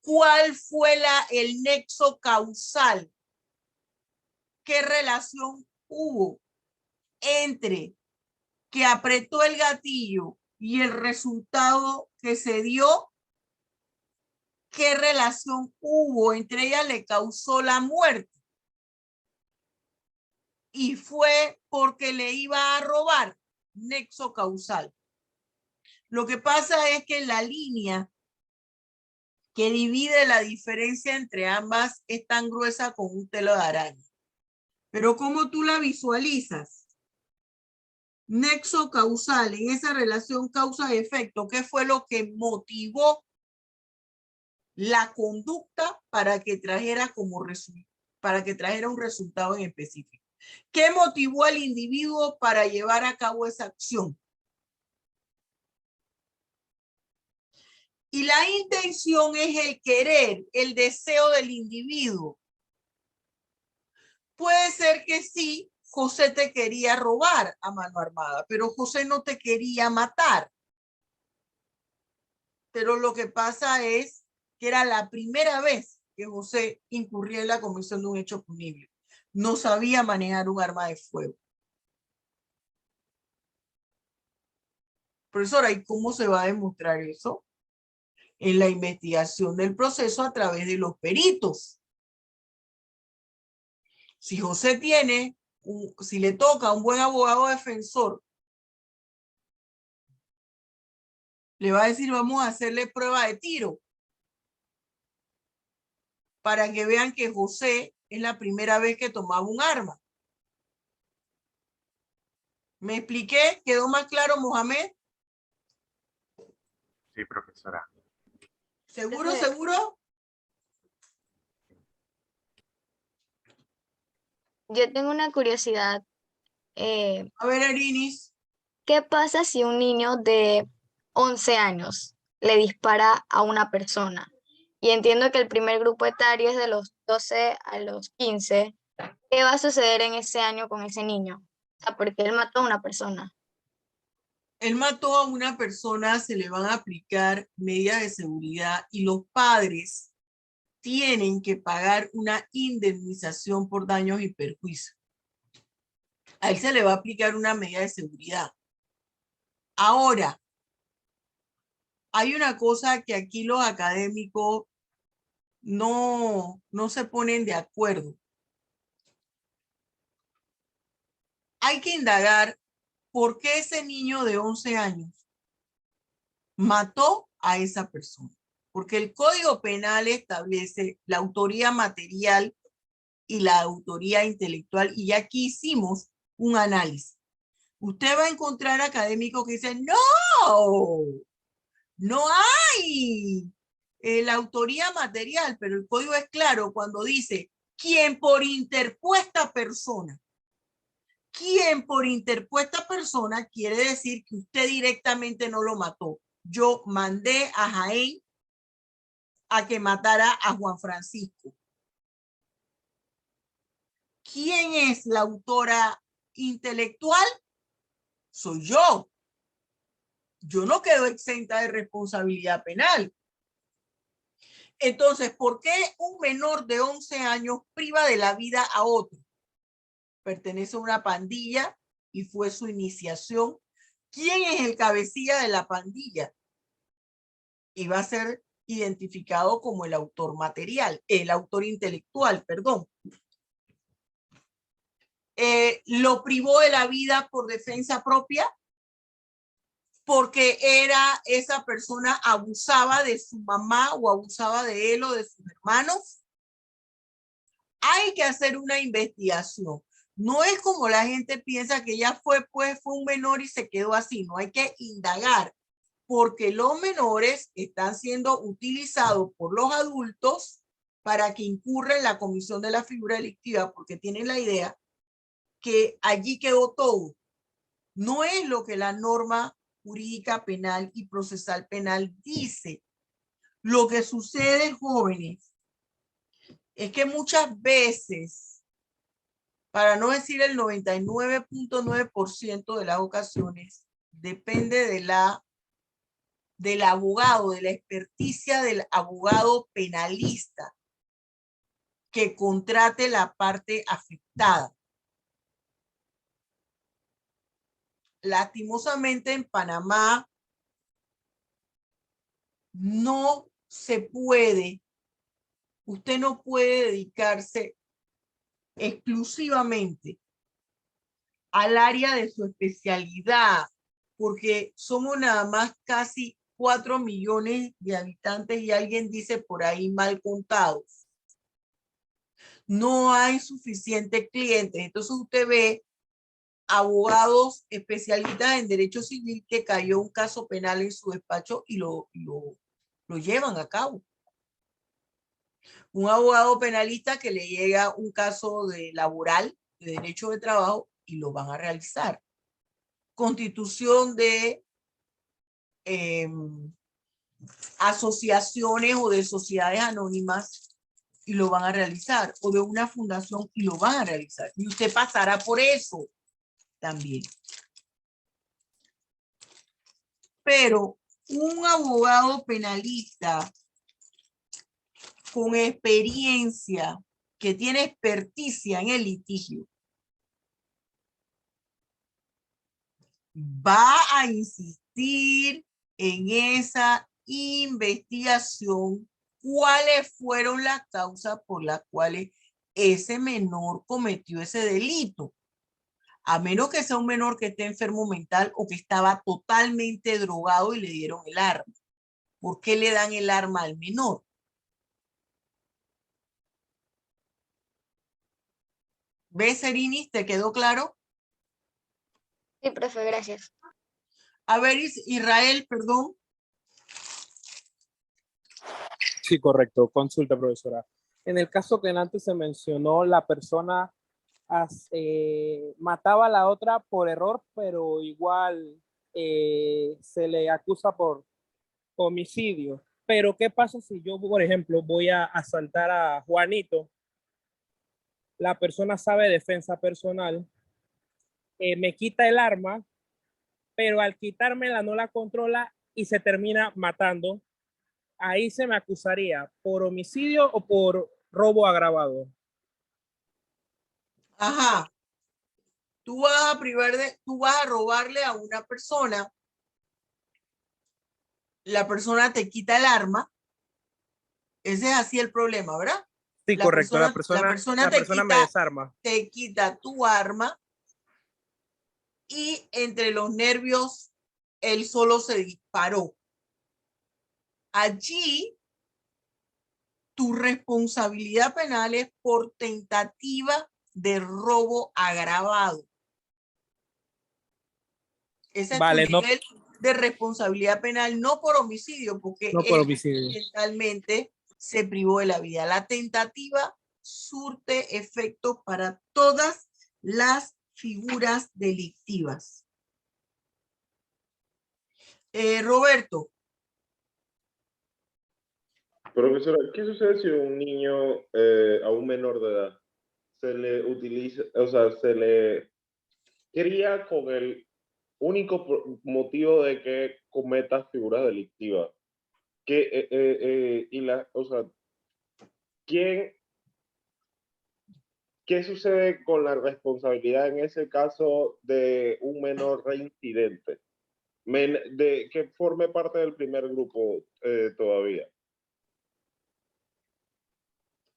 ¿Cuál fue el nexo causal? ¿Qué relación hubo entre que apretó el gatillo y el resultado que se dio? ¿Qué relación hubo entre ellas? Le causó la muerte. Y fue porque le iba a robar. Nexo causal. Lo que pasa es que la línea que divide la diferencia entre ambas es tan gruesa como un telo de araña. Pero ¿cómo tú la visualizas? Nexo causal, en esa relación causa-efecto, ¿qué fue lo que motivó la conducta para que trajera un resultado en específico? ¿Qué motivó al individuo para llevar a cabo esa acción? Y la intención es el querer, el deseo del individuo. Puede ser que sí, José te quería robar a mano armada, pero José no te quería matar. Pero lo que pasa es que era la primera vez que José incurría en la comisión de un hecho punible. No sabía manejar un arma de fuego. Profesora, ¿y cómo se va a demostrar eso? En la investigación del proceso a través de los peritos. Si José tiene, si le toca a un buen abogado defensor, le va a decir, vamos a hacerle prueba de tiro para que vean que José es la primera vez que tomaba un arma. ¿Me expliqué? ¿Quedó más claro, Mohamed? Sí, profesora. ¿Seguro, seguro? Yo tengo una curiosidad. A ver, Arinis. ¿Qué pasa si un niño de 11 años le dispara a una persona? Y entiendo que el primer grupo etario es de los 12 a los 15. ¿Qué va a suceder en ese año con ese niño? O sea, porque él mató a una persona. Él mató a una persona, se le van a aplicar medidas de seguridad y los padres tienen que pagar una indemnización por daños y perjuicios. A él se le va a aplicar una medida de seguridad. Ahora, hay una cosa que aquí los académicos no se ponen de acuerdo. Hay que indagar por qué ese niño de 11 años mató a esa persona. Porque el Código Penal establece la autoría material y la autoría intelectual, y aquí hicimos un análisis. Usted va a encontrar académicos que dicen, no hay la autoría material, pero el código es claro cuando dice, quien por interpuesta persona quiere decir que usted directamente no lo mató. Yo mandé a Jaén a que matara a Juan Francisco. ¿Quién es la autora intelectual? Soy yo. Yo no quedo exenta de responsabilidad penal. Entonces, ¿por qué un menor de 11 años priva de la vida a otro? Pertenece a una pandilla y fue su iniciación. ¿Quién es el cabecilla de la pandilla? Y va a ser identificado como el autor material, el autor intelectual, perdón. Lo privó de la vida por defensa propia, porque esa persona abusaba de su mamá o abusaba de él o de sus hermanos. Hay que hacer una investigación. No es como la gente piensa que ya fue un menor y se quedó así. No, hay que indagar, porque los menores están siendo utilizados por los adultos para que incurran en la comisión de la figura delictiva, porque tienen la idea que allí quedó todo. No es lo que la norma jurídica penal y procesal penal dice. Lo que sucede, jóvenes, es que muchas veces, para no decir el 99.9% de las ocasiones, depende del abogado, de la experticia del abogado penalista que contrate la parte afectada. Lastimosamente en Panamá no se puede, usted no puede dedicarse exclusivamente al área de su especialidad, porque somos nada más casi 4 millones de habitantes y alguien dice por ahí mal contados. No hay suficientes clientes. Entonces usted ve abogados especialistas en derecho civil que cayó un caso penal en su despacho y lo llevan a cabo. Un abogado penalista que le llega un caso de laboral de derecho de trabajo y lo van a realizar. Constitución de asociaciones o de sociedades anónimas y lo van a realizar, o de una fundación y lo van a realizar. Y usted pasará por eso también. Pero un abogado penalista con experiencia, que tiene experticia en el litigio, va a insistir en esa investigación, cuáles fueron las causas por las cuales ese menor cometió ese delito. A menos que sea un menor que esté enfermo mental o que estaba totalmente drogado y le dieron el arma. ¿Por qué le dan el arma al menor? ¿Ves, Serinis? ¿Te quedó claro? Sí, profe, gracias. A ver, Israel, perdón. Sí, correcto. Consulta, profesora. En el caso que antes se mencionó, la persona mataba a la otra por error, pero igual se le acusa por homicidio. Pero ¿qué pasa si yo, por ejemplo, voy a asaltar a Juanito? La persona sabe defensa personal, me quita el arma, pero al quitármela no la controla y se termina matando. Ahí se me acusaría por homicidio o por robo agravado. Ajá. Tú vas a robarle a una persona, la persona te quita el arma. Ese es así el problema, ¿verdad? Sí, correcto. La persona me desarma. Te quita tu arma y entre los nervios él solo se disparó. Allí tu responsabilidad penal es por tentativa de robo agravado. Ese es tu nivel de responsabilidad penal, no por homicidio, porque accidentalmente se privó de la vida. La tentativa surte efectos para todas las figuras delictivas. Roberto. Profesora, ¿qué sucede si un niño, a un menor de edad, se le utiliza, o sea, se le cría con el único motivo de que cometa figuras delictivas? O sea, ¿qué sucede con la responsabilidad en ese caso de un menor reincidente? De que forme parte del primer grupo todavía.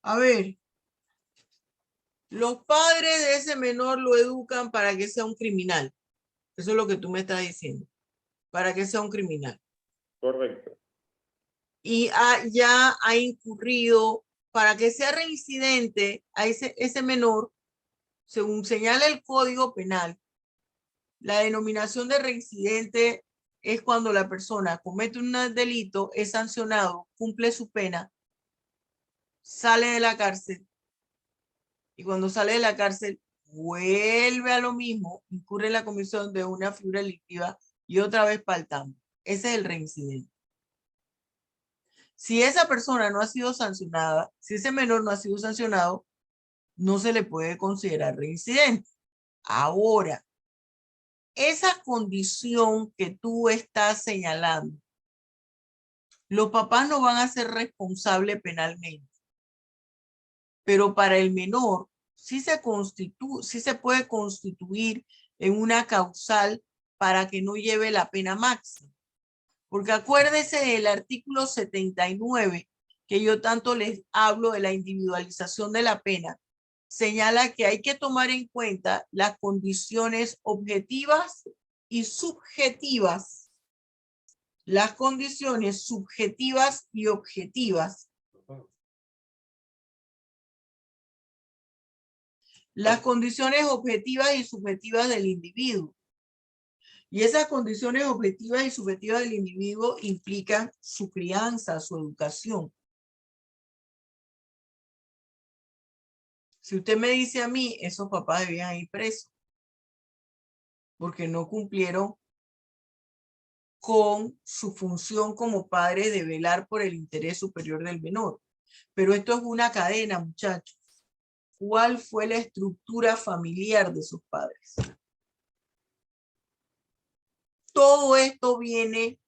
A ver, los padres de ese menor lo educan para que sea un criminal. Eso es lo que tú me estás diciendo. Para que sea un criminal. Correcto. Y ya ha incurrido, para que sea reincidente a ese menor, según señala el Código Penal, la denominación de reincidente es cuando la persona comete un delito, es sancionado, cumple su pena, sale de la cárcel y cuando sale de la cárcel vuelve a lo mismo, incurre en la comisión de una figura delictiva y otra vez paltando. Ese es el reincidente. Si esa persona no ha sido sancionada, si ese menor no ha sido sancionado, no se le puede considerar reincidente. Ahora, esa condición que tú estás señalando, los papás no van a ser responsables penalmente, pero para el menor sí se puede constituir en una causal para que no lleve la pena máxima. Porque acuérdese del artículo 79, que yo tanto les hablo de la individualización de la pena, señala que hay que tomar en cuenta las condiciones objetivas y subjetivas. Las condiciones subjetivas y objetivas. Las condiciones objetivas y subjetivas del individuo. Y esas condiciones objetivas y subjetivas del individuo implican su crianza, su educación. Si usted me dice a mí, esos papás debían ir presos porque no cumplieron con su función como padre de velar por el interés superior del menor. Pero esto es una cadena, muchachos. ¿Cuál fue la estructura familiar de sus padres? Todo esto viene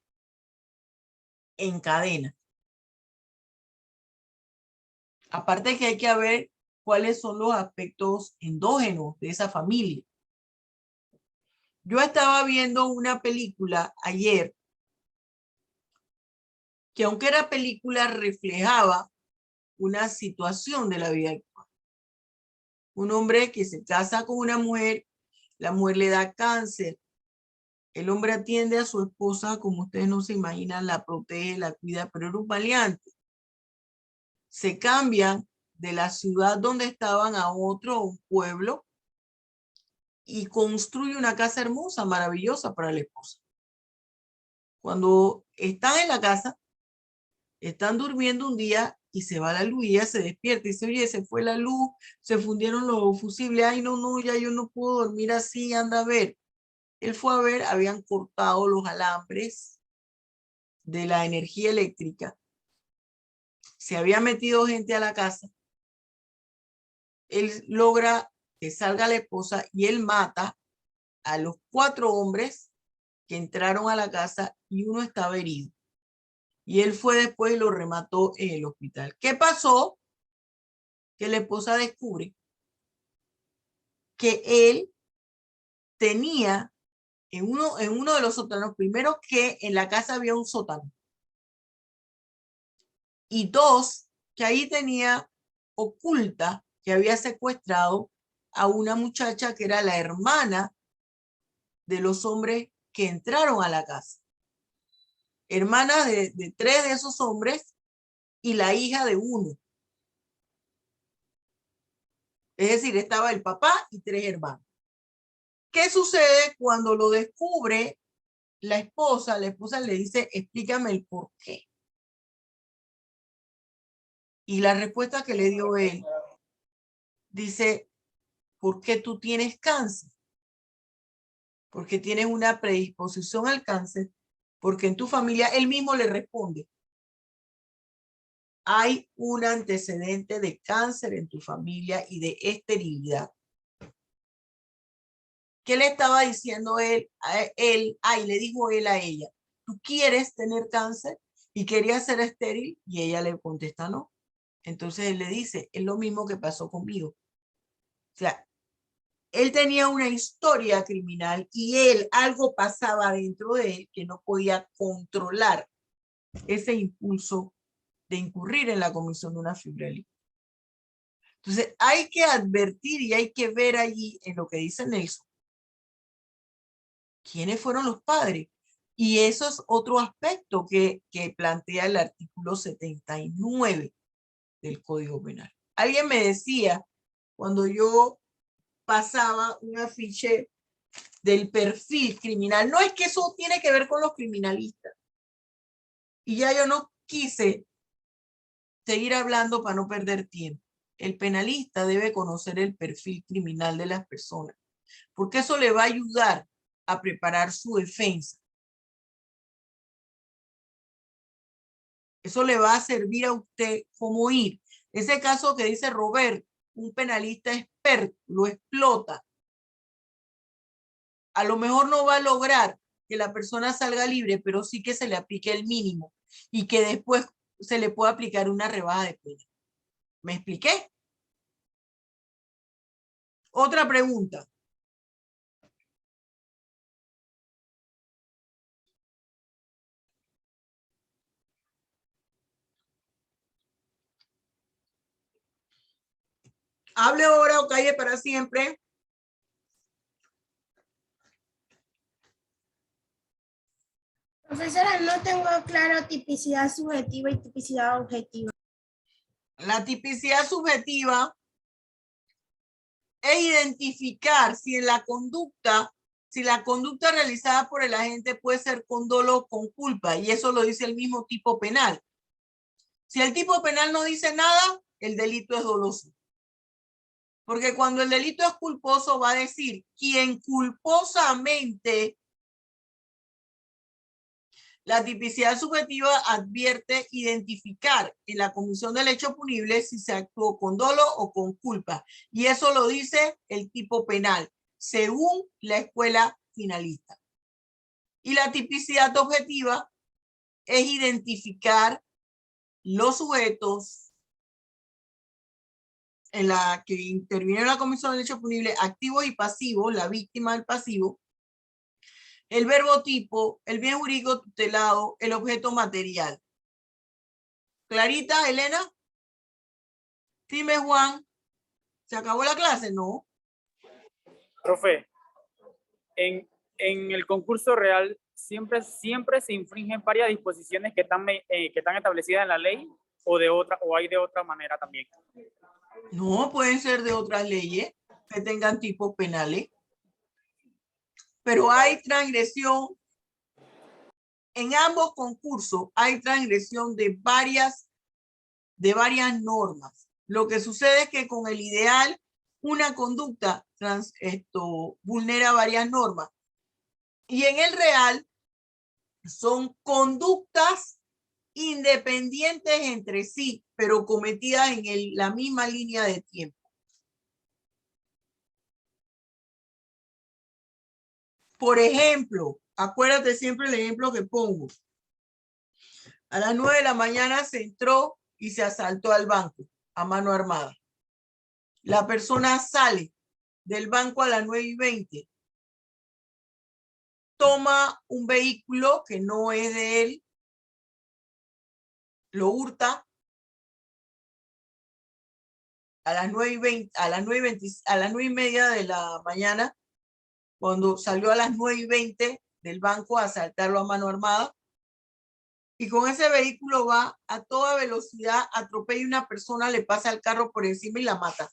en cadena. Aparte que hay que ver cuáles son los aspectos endógenos de esa familia. Yo estaba viendo una película ayer que aunque era película reflejaba una situación de la vida actual. Un hombre que se casa con una mujer, la mujer le da cáncer, el hombre atiende a su esposa como ustedes no se imaginan, la protege, la cuida, pero era un valiente. Se cambian de la ciudad donde estaban a otro pueblo y construye una casa hermosa, maravillosa para la esposa. Cuando están en la casa, están durmiendo un día y se va la luz y ella se despierta y dice, oye, se fue la luz, se fundieron los fusibles, ay, no, ya yo no puedo dormir así, anda a ver. Él fue a ver, habían cortado los alambres de la energía eléctrica. Se había metido gente a la casa. Él logra que salga la esposa y él mata a los 4 hombres que entraron a la casa y uno estaba herido. Y él fue después y lo remató en el hospital. ¿Qué pasó? Que la esposa descubre que él tenía en uno de los sótanos, primero que en la casa había un sótano. Y 2, que ahí tenía oculta que había secuestrado a una muchacha que era la hermana de los hombres que entraron a la casa. Hermana de 3 de esos hombres y la hija de uno. Es decir, estaba el papá y 3 hermanos. ¿Qué sucede cuando lo descubre la esposa? La esposa le dice, explícame el por qué. Y la respuesta que le dio él dice, ¿por qué tú tienes cáncer? Porque tienes una predisposición al cáncer, porque en tu familia, él mismo le responde, hay un antecedente de cáncer en tu familia y de esterilidad. ¿Qué le estaba diciendo él? Le dijo él a ella, ¿tú quieres tener cáncer y querías ser estéril? Y ella le contesta no. Entonces él le dice, es lo mismo que pasó conmigo. O sea, él tenía una historia criminal y algo pasaba dentro de él que no podía controlar ese impulso de incurrir en la comisión de una fibrila. Entonces hay que advertir y hay que ver allí en lo que dice Nelson, ¿quiénes fueron los padres? Y eso es otro aspecto que plantea el artículo 79 del Código Penal. Alguien me decía, cuando yo pasaba un afiche del perfil criminal, no es que eso tiene que ver con los criminalistas. Y ya yo no quise seguir hablando para no perder tiempo. El penalista debe conocer el perfil criminal de las personas, porque eso le va a ayudar a preparar su defensa. Eso le va a servir a usted como ir. Ese caso que dice Robert, un penalista experto, lo explota. A lo mejor no va a lograr que la persona salga libre, pero sí que se le aplique el mínimo y que después se le pueda aplicar una rebaja de pena. ¿Me expliqué? Otra pregunta. Hable ahora o calle para siempre. Profesora, no tengo claro tipicidad subjetiva y tipicidad objetiva. La tipicidad subjetiva es identificar si la conducta realizada por el agente puede ser con dolo o con culpa, y eso lo dice el mismo tipo penal. Si el tipo penal no dice nada, el delito es doloso. Porque cuando el delito es culposo va a decir quien culposamente. La tipicidad subjetiva advierte identificar en la comisión del hecho punible si se actuó con dolo o con culpa. Y eso lo dice el tipo penal, según la escuela finalista. Y la tipicidad objetiva es identificar los sujetos en la que interviene la comisión del hecho punible, activos y pasivos, la víctima del pasivo, el verbo tipo, el bien jurídico tutelado, el objeto material. ¿Clarita, Elena? Dime, Juan. ¿Se acabó la clase? No. Profe, en el concurso real siempre se infringen varias disposiciones que están establecidas en la ley o hay de otra manera también. No, pueden ser de otras leyes que tengan tipos penales. Pero hay transgresión. En ambos concursos hay transgresión de varias normas. Lo que sucede es que con el ideal, una conducta vulnera varias normas. Y en el real, son conductas independientes entre sí, pero cometidas en la misma línea de tiempo. Por ejemplo, acuérdate siempre el ejemplo que pongo. A las 9 de la mañana se entró y se asaltó al banco a mano armada. La persona sale del banco a las 9:20. Toma un vehículo que no es de él, lo hurta a las 9:20, a las 9:30 de la mañana, cuando salió a las 9:20 del banco a asaltarlo a mano armada. Y con ese vehículo va a toda velocidad, atropella a una persona, le pasa el carro por encima y la mata.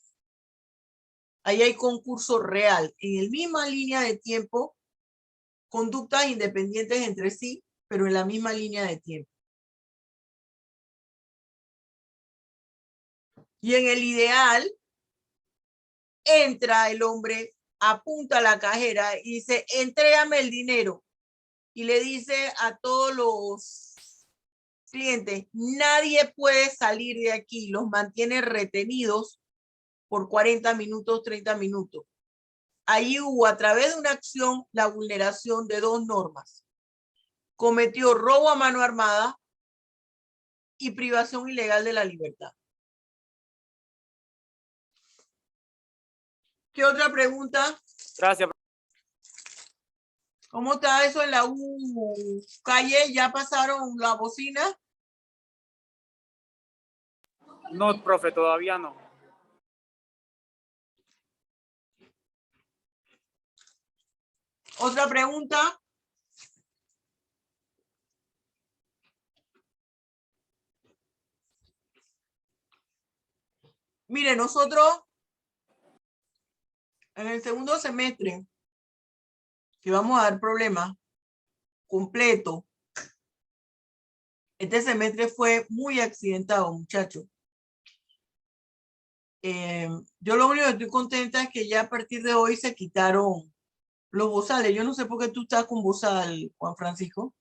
Ahí hay concurso real, en la misma línea de tiempo, conductas independientes entre sí, pero en la misma línea de tiempo. Y en el ideal, entra el hombre, apunta a la cajera y dice, entrégame el dinero. Y le dice a todos los clientes, nadie puede salir de aquí, los mantiene retenidos por 40 minutos, 30 minutos. Ahí hubo a través de una acción la vulneración de dos normas. Cometió robo a mano armada y privación ilegal de la libertad. ¿Qué otra pregunta? Gracias. ¿Cómo está eso en la U calle? ¿Ya pasaron la bocina? No, profe, todavía no. ¿Otra pregunta? Mire, nosotros en el segundo semestre que vamos a dar problemas completo. Este semestre fue muy accidentado, muchachos. Yo lo único que estoy contenta es que ya a partir de hoy se quitaron los bozales. Yo no sé por qué tú estás con bozal, Juan Francisco.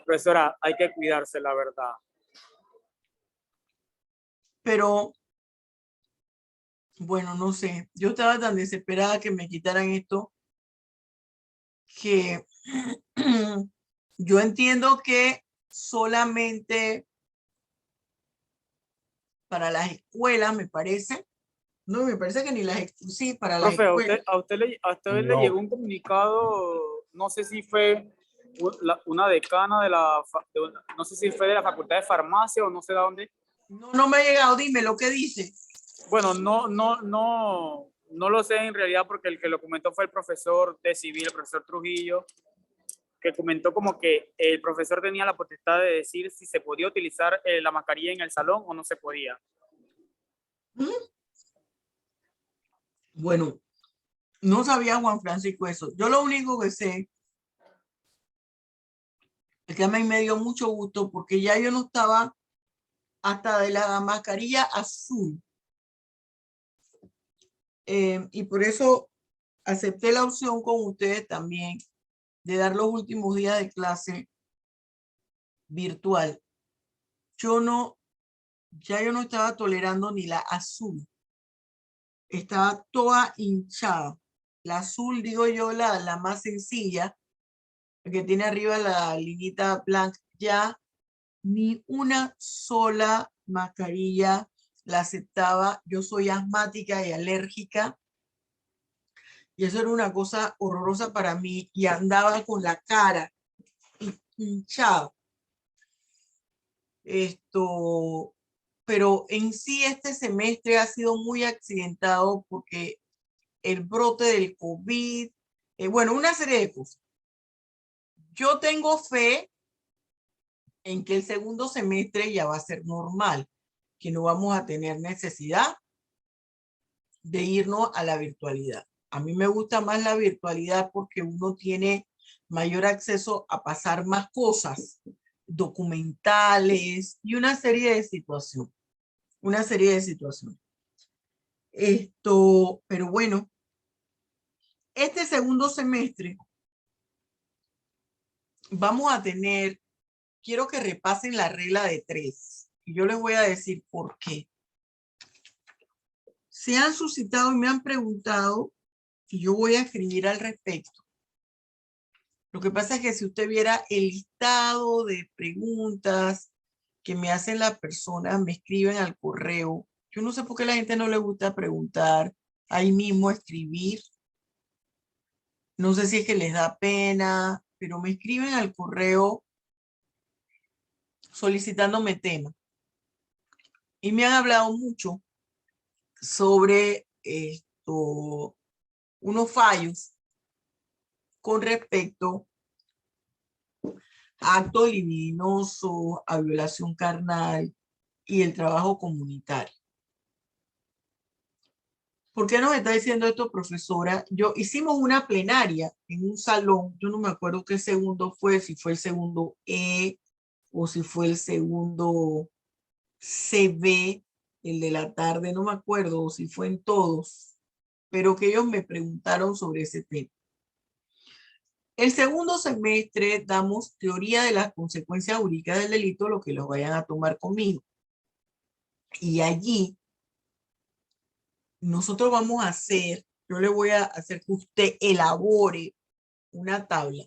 Profesora, hay que cuidarse, la verdad. Pero, bueno, no sé. Yo estaba tan desesperada que me quitaran esto que yo entiendo que solamente para las escuelas, me parece. No, me parece que ni las sí, para las Profe, escuelas. a usted le llegó un comunicado, no sé si fue una decana no sé si fue de la Facultad de Farmacia o no sé de dónde. No me ha llegado, dime lo que dice. Bueno, no lo sé en realidad porque el que lo comentó fue el profesor de civil, el profesor Trujillo, que comentó como que el profesor tenía la potestad de decir si se podía utilizar la mascarilla en el salón o no se podía. Bueno, no sabía Juan Francisco eso. Yo lo único que sé es que me dio mucho gusto porque ya yo no estaba hasta de la mascarilla azul. Y por eso acepté la opción con ustedes también de dar los últimos días de clase virtual. Yo no estaba tolerando ni la azul. Estaba toda hinchada. La azul, digo yo, la más sencilla, la que tiene arriba la linita blanca, ya ni una sola mascarilla la aceptaba. Yo soy asmática y alérgica. Y eso era una cosa horrorosa para mí. Y andaba con la cara hinchada. Pero en sí este semestre ha sido muy accidentado porque el brote del COVID, bueno, una serie de cosas. Yo tengo fe en que el segundo semestre ya va a ser normal, que no vamos a tener necesidad de irnos a la virtualidad. A mí me gusta más la virtualidad porque uno tiene mayor acceso a pasar más cosas, documentales y una serie de situaciones. Una serie de situaciones. Pero bueno, este segundo semestre vamos a tener, quiero que repasen la regla de 3. Y yo les voy a decir por qué. Se han suscitado y me han preguntado, y yo voy a escribir al respecto. Lo que pasa es que si usted viera el listado de preguntas que me hacen las personas, me escriben al correo. Yo no sé por qué a la gente no le gusta preguntar, ahí mismo escribir. No sé si es que les da pena, pero me escriben al correo solicitándome tema. Y me han hablado mucho sobre unos fallos con respecto a acto libidinoso, a violación carnal y el trabajo comunitario. ¿Por qué nos está diciendo esto, profesora? Hicimos una plenaria en un salón, yo no me acuerdo qué segundo fue, si fue el segundo E o si fue el segundo CB, el de la tarde, no me acuerdo, o si fue en todos, pero que ellos me preguntaron sobre ese tema. El segundo semestre damos teoría de las consecuencias jurídicas del delito, lo que los vayan a tomar conmigo. Y allí nosotros vamos a hacer, yo le voy a hacer que usted elabore una tabla.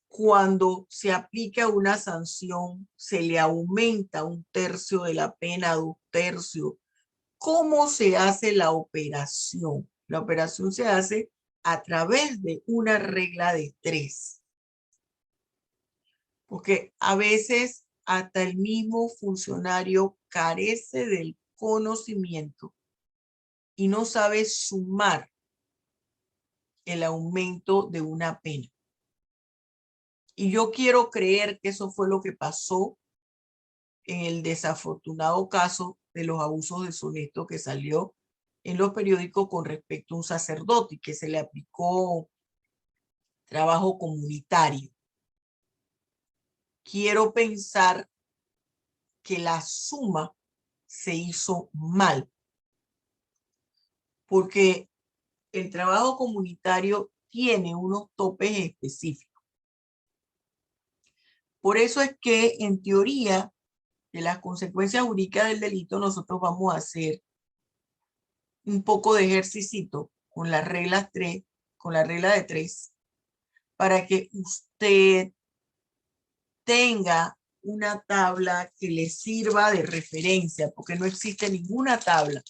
Cuando se aplica una sanción, se le aumenta 1/3 de la pena, 2/3. ¿Cómo se hace la operación? La operación se hace a través de una regla de 3. Porque a veces hasta el mismo funcionario carece del conocimiento y no sabe sumar el aumento de una pena. Y yo quiero creer que eso fue lo que pasó en el desafortunado caso de los abusos deshonestos que salió en los periódicos con respecto a un sacerdote y que se le aplicó trabajo comunitario. Quiero pensar que la suma se hizo mal, porque el trabajo comunitario tiene unos topes específicos. Por eso es que en teoría de las consecuencias jurídicas del delito nosotros vamos a hacer un poco de ejercicio con las reglas 3, con la regla de 3, para que usted tenga una tabla que le sirva de referencia, porque no existe ninguna tabla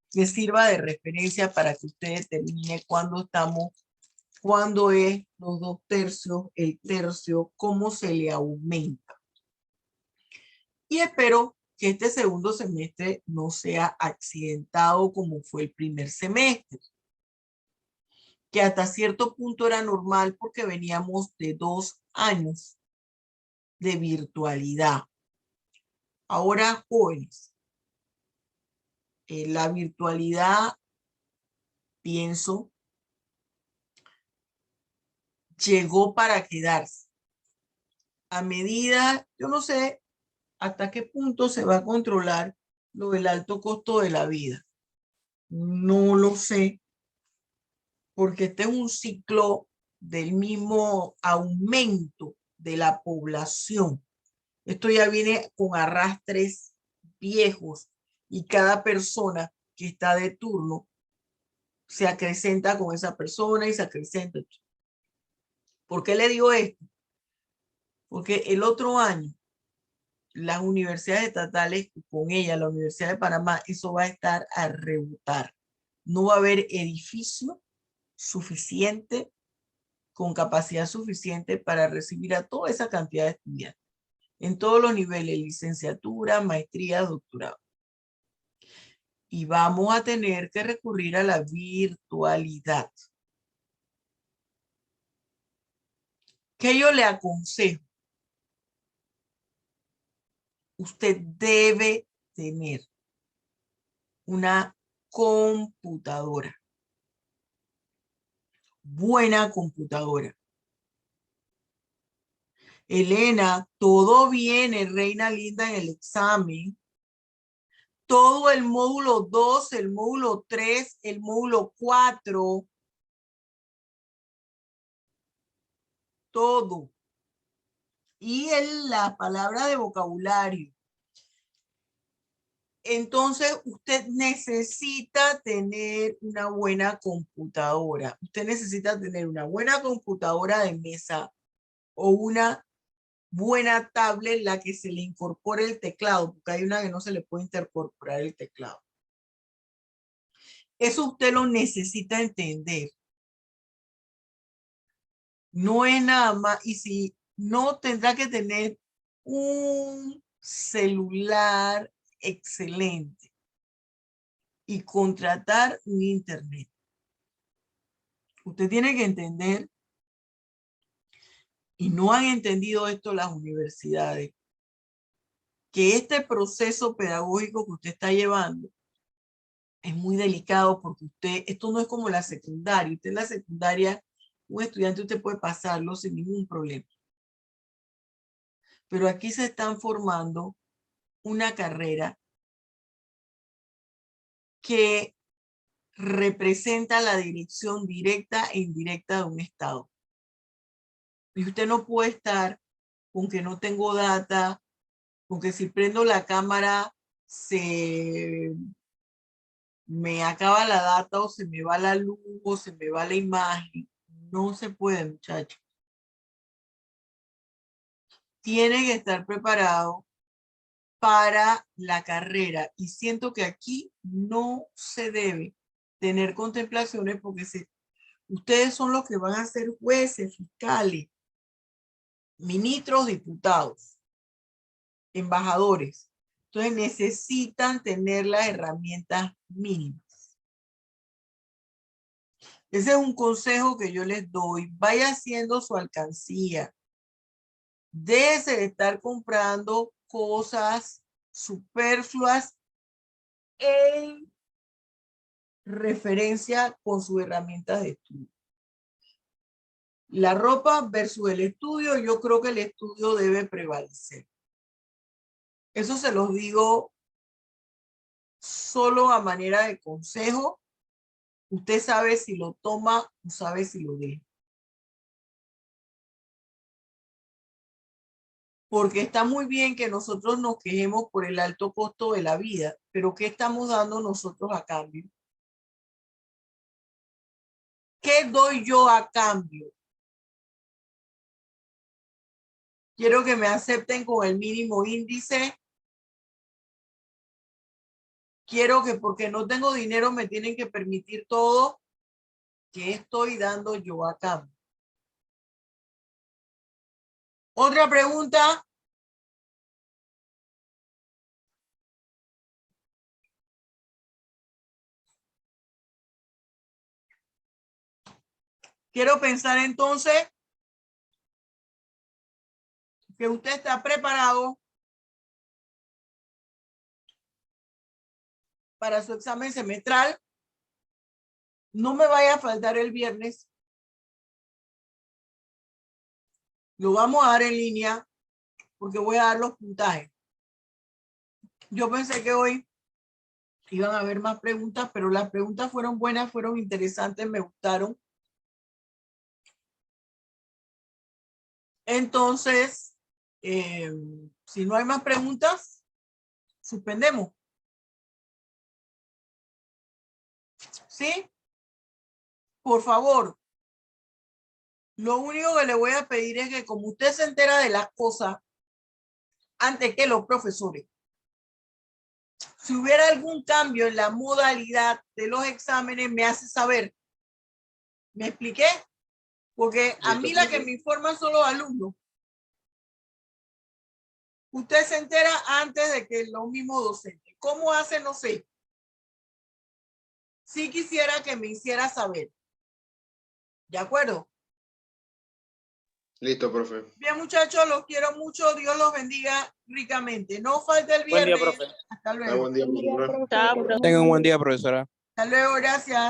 que sirva de referencia para que usted determine cuándo es los 2/3, el tercio, cómo se le aumenta. Y espero que este segundo semestre no sea accidentado como fue el primer semestre, que hasta cierto punto era normal porque veníamos de 2 años de virtualidad. Ahora, jóvenes, la virtualidad, pienso, llegó para quedarse. A medida, yo no sé hasta qué punto se va a controlar lo del alto costo de la vida. No lo sé, porque este es un ciclo del mismo aumento de la población. Esto ya viene con arrastres viejos y cada persona que está de turno se acrecenta con esa persona y se acrecenta. ¿Por qué le digo esto? Porque el otro año las universidades estatales, con ella, la Universidad de Panamá, eso va a estar a rebotar. No va a haber edificio suficiente, con capacidad suficiente para recibir a toda esa cantidad de estudiantes, en todos los niveles, licenciatura, maestría, doctorado. Y vamos a tener que recurrir a la virtualidad. ¿Qué yo le aconsejo? Usted debe tener una computadora. Buena computadora. Elena, todo viene, reina linda, en el examen. Todo el módulo 2, el módulo 3, el módulo 4. Todo. Y la palabra de vocabulario. Entonces, usted necesita tener una buena computadora. Usted necesita tener una buena computadora de mesa o una buena tablet en la que se le incorpore el teclado, porque hay una que no se le puede incorporar el teclado. Eso usted lo necesita entender. No es nada más, y si no, tendrá que tener un celular excelente y contratar un internet. Usted tiene que entender, y no han entendido esto las universidades, que este proceso pedagógico que usted está llevando es muy delicado, porque esto no es como la secundaria. Usted en la secundaria, un estudiante usted puede pasarlo sin ningún problema. Pero aquí se están formando una carrera que representa la dirección directa e indirecta de un estado. Y usted no puede estar con que no tengo data, con que si prendo la cámara se me acaba la data o se me va la luz o se me va la imagen. No se puede, muchachos. Tiene que estar preparado para la carrera. Y siento que aquí no se debe tener contemplaciones, porque ustedes son los que van a ser jueces, fiscales, ministros, diputados, embajadores. Entonces necesitan tener las herramientas mínimas. Ese es un consejo que yo les doy. Vaya haciendo su alcancía. Déjese de estar comprando cosas superfluas en referencia con sus herramientas de estudio. La ropa versus el estudio, yo creo que el estudio debe prevalecer. Eso se los digo solo a manera de consejo. Usted sabe si lo toma o sabe si lo deja. Porque está muy bien que nosotros nos quejemos por el alto costo de la vida, pero ¿qué estamos dando nosotros a cambio? ¿Qué doy yo a cambio? Quiero que me acepten con el mínimo índice. Quiero que porque no tengo dinero me tienen que permitir todo. ¿Qué estoy dando yo a cambio? Otra pregunta. Quiero pensar entonces que usted está preparado para su examen semestral. No me vaya a faltar el viernes. Lo vamos a dar en línea porque voy a dar los puntajes. Yo pensé que hoy Iban a haber más preguntas, pero las preguntas fueron buenas, fueron interesantes, me gustaron. Entonces, si no hay más preguntas, suspendemos. ¿Sí? Por favor. Lo único que le voy a pedir es que como usted se entera de las cosas antes que los profesores, si hubiera algún cambio en la modalidad de los exámenes, me hace saber. ¿Me expliqué? Porque a mí la que me informan son los alumnos. Usted se entera antes de que los mismos docentes. ¿Cómo hace? No sé. Sí quisiera que me hiciera saber. ¿De acuerdo? Listo, profe. Bien, muchachos, los quiero mucho. Dios los bendiga ricamente. No falte el Buen día, viernes. profe. Hasta luego. Buen día, profesora. Tengan un buen día, profesora. Hasta luego, gracias.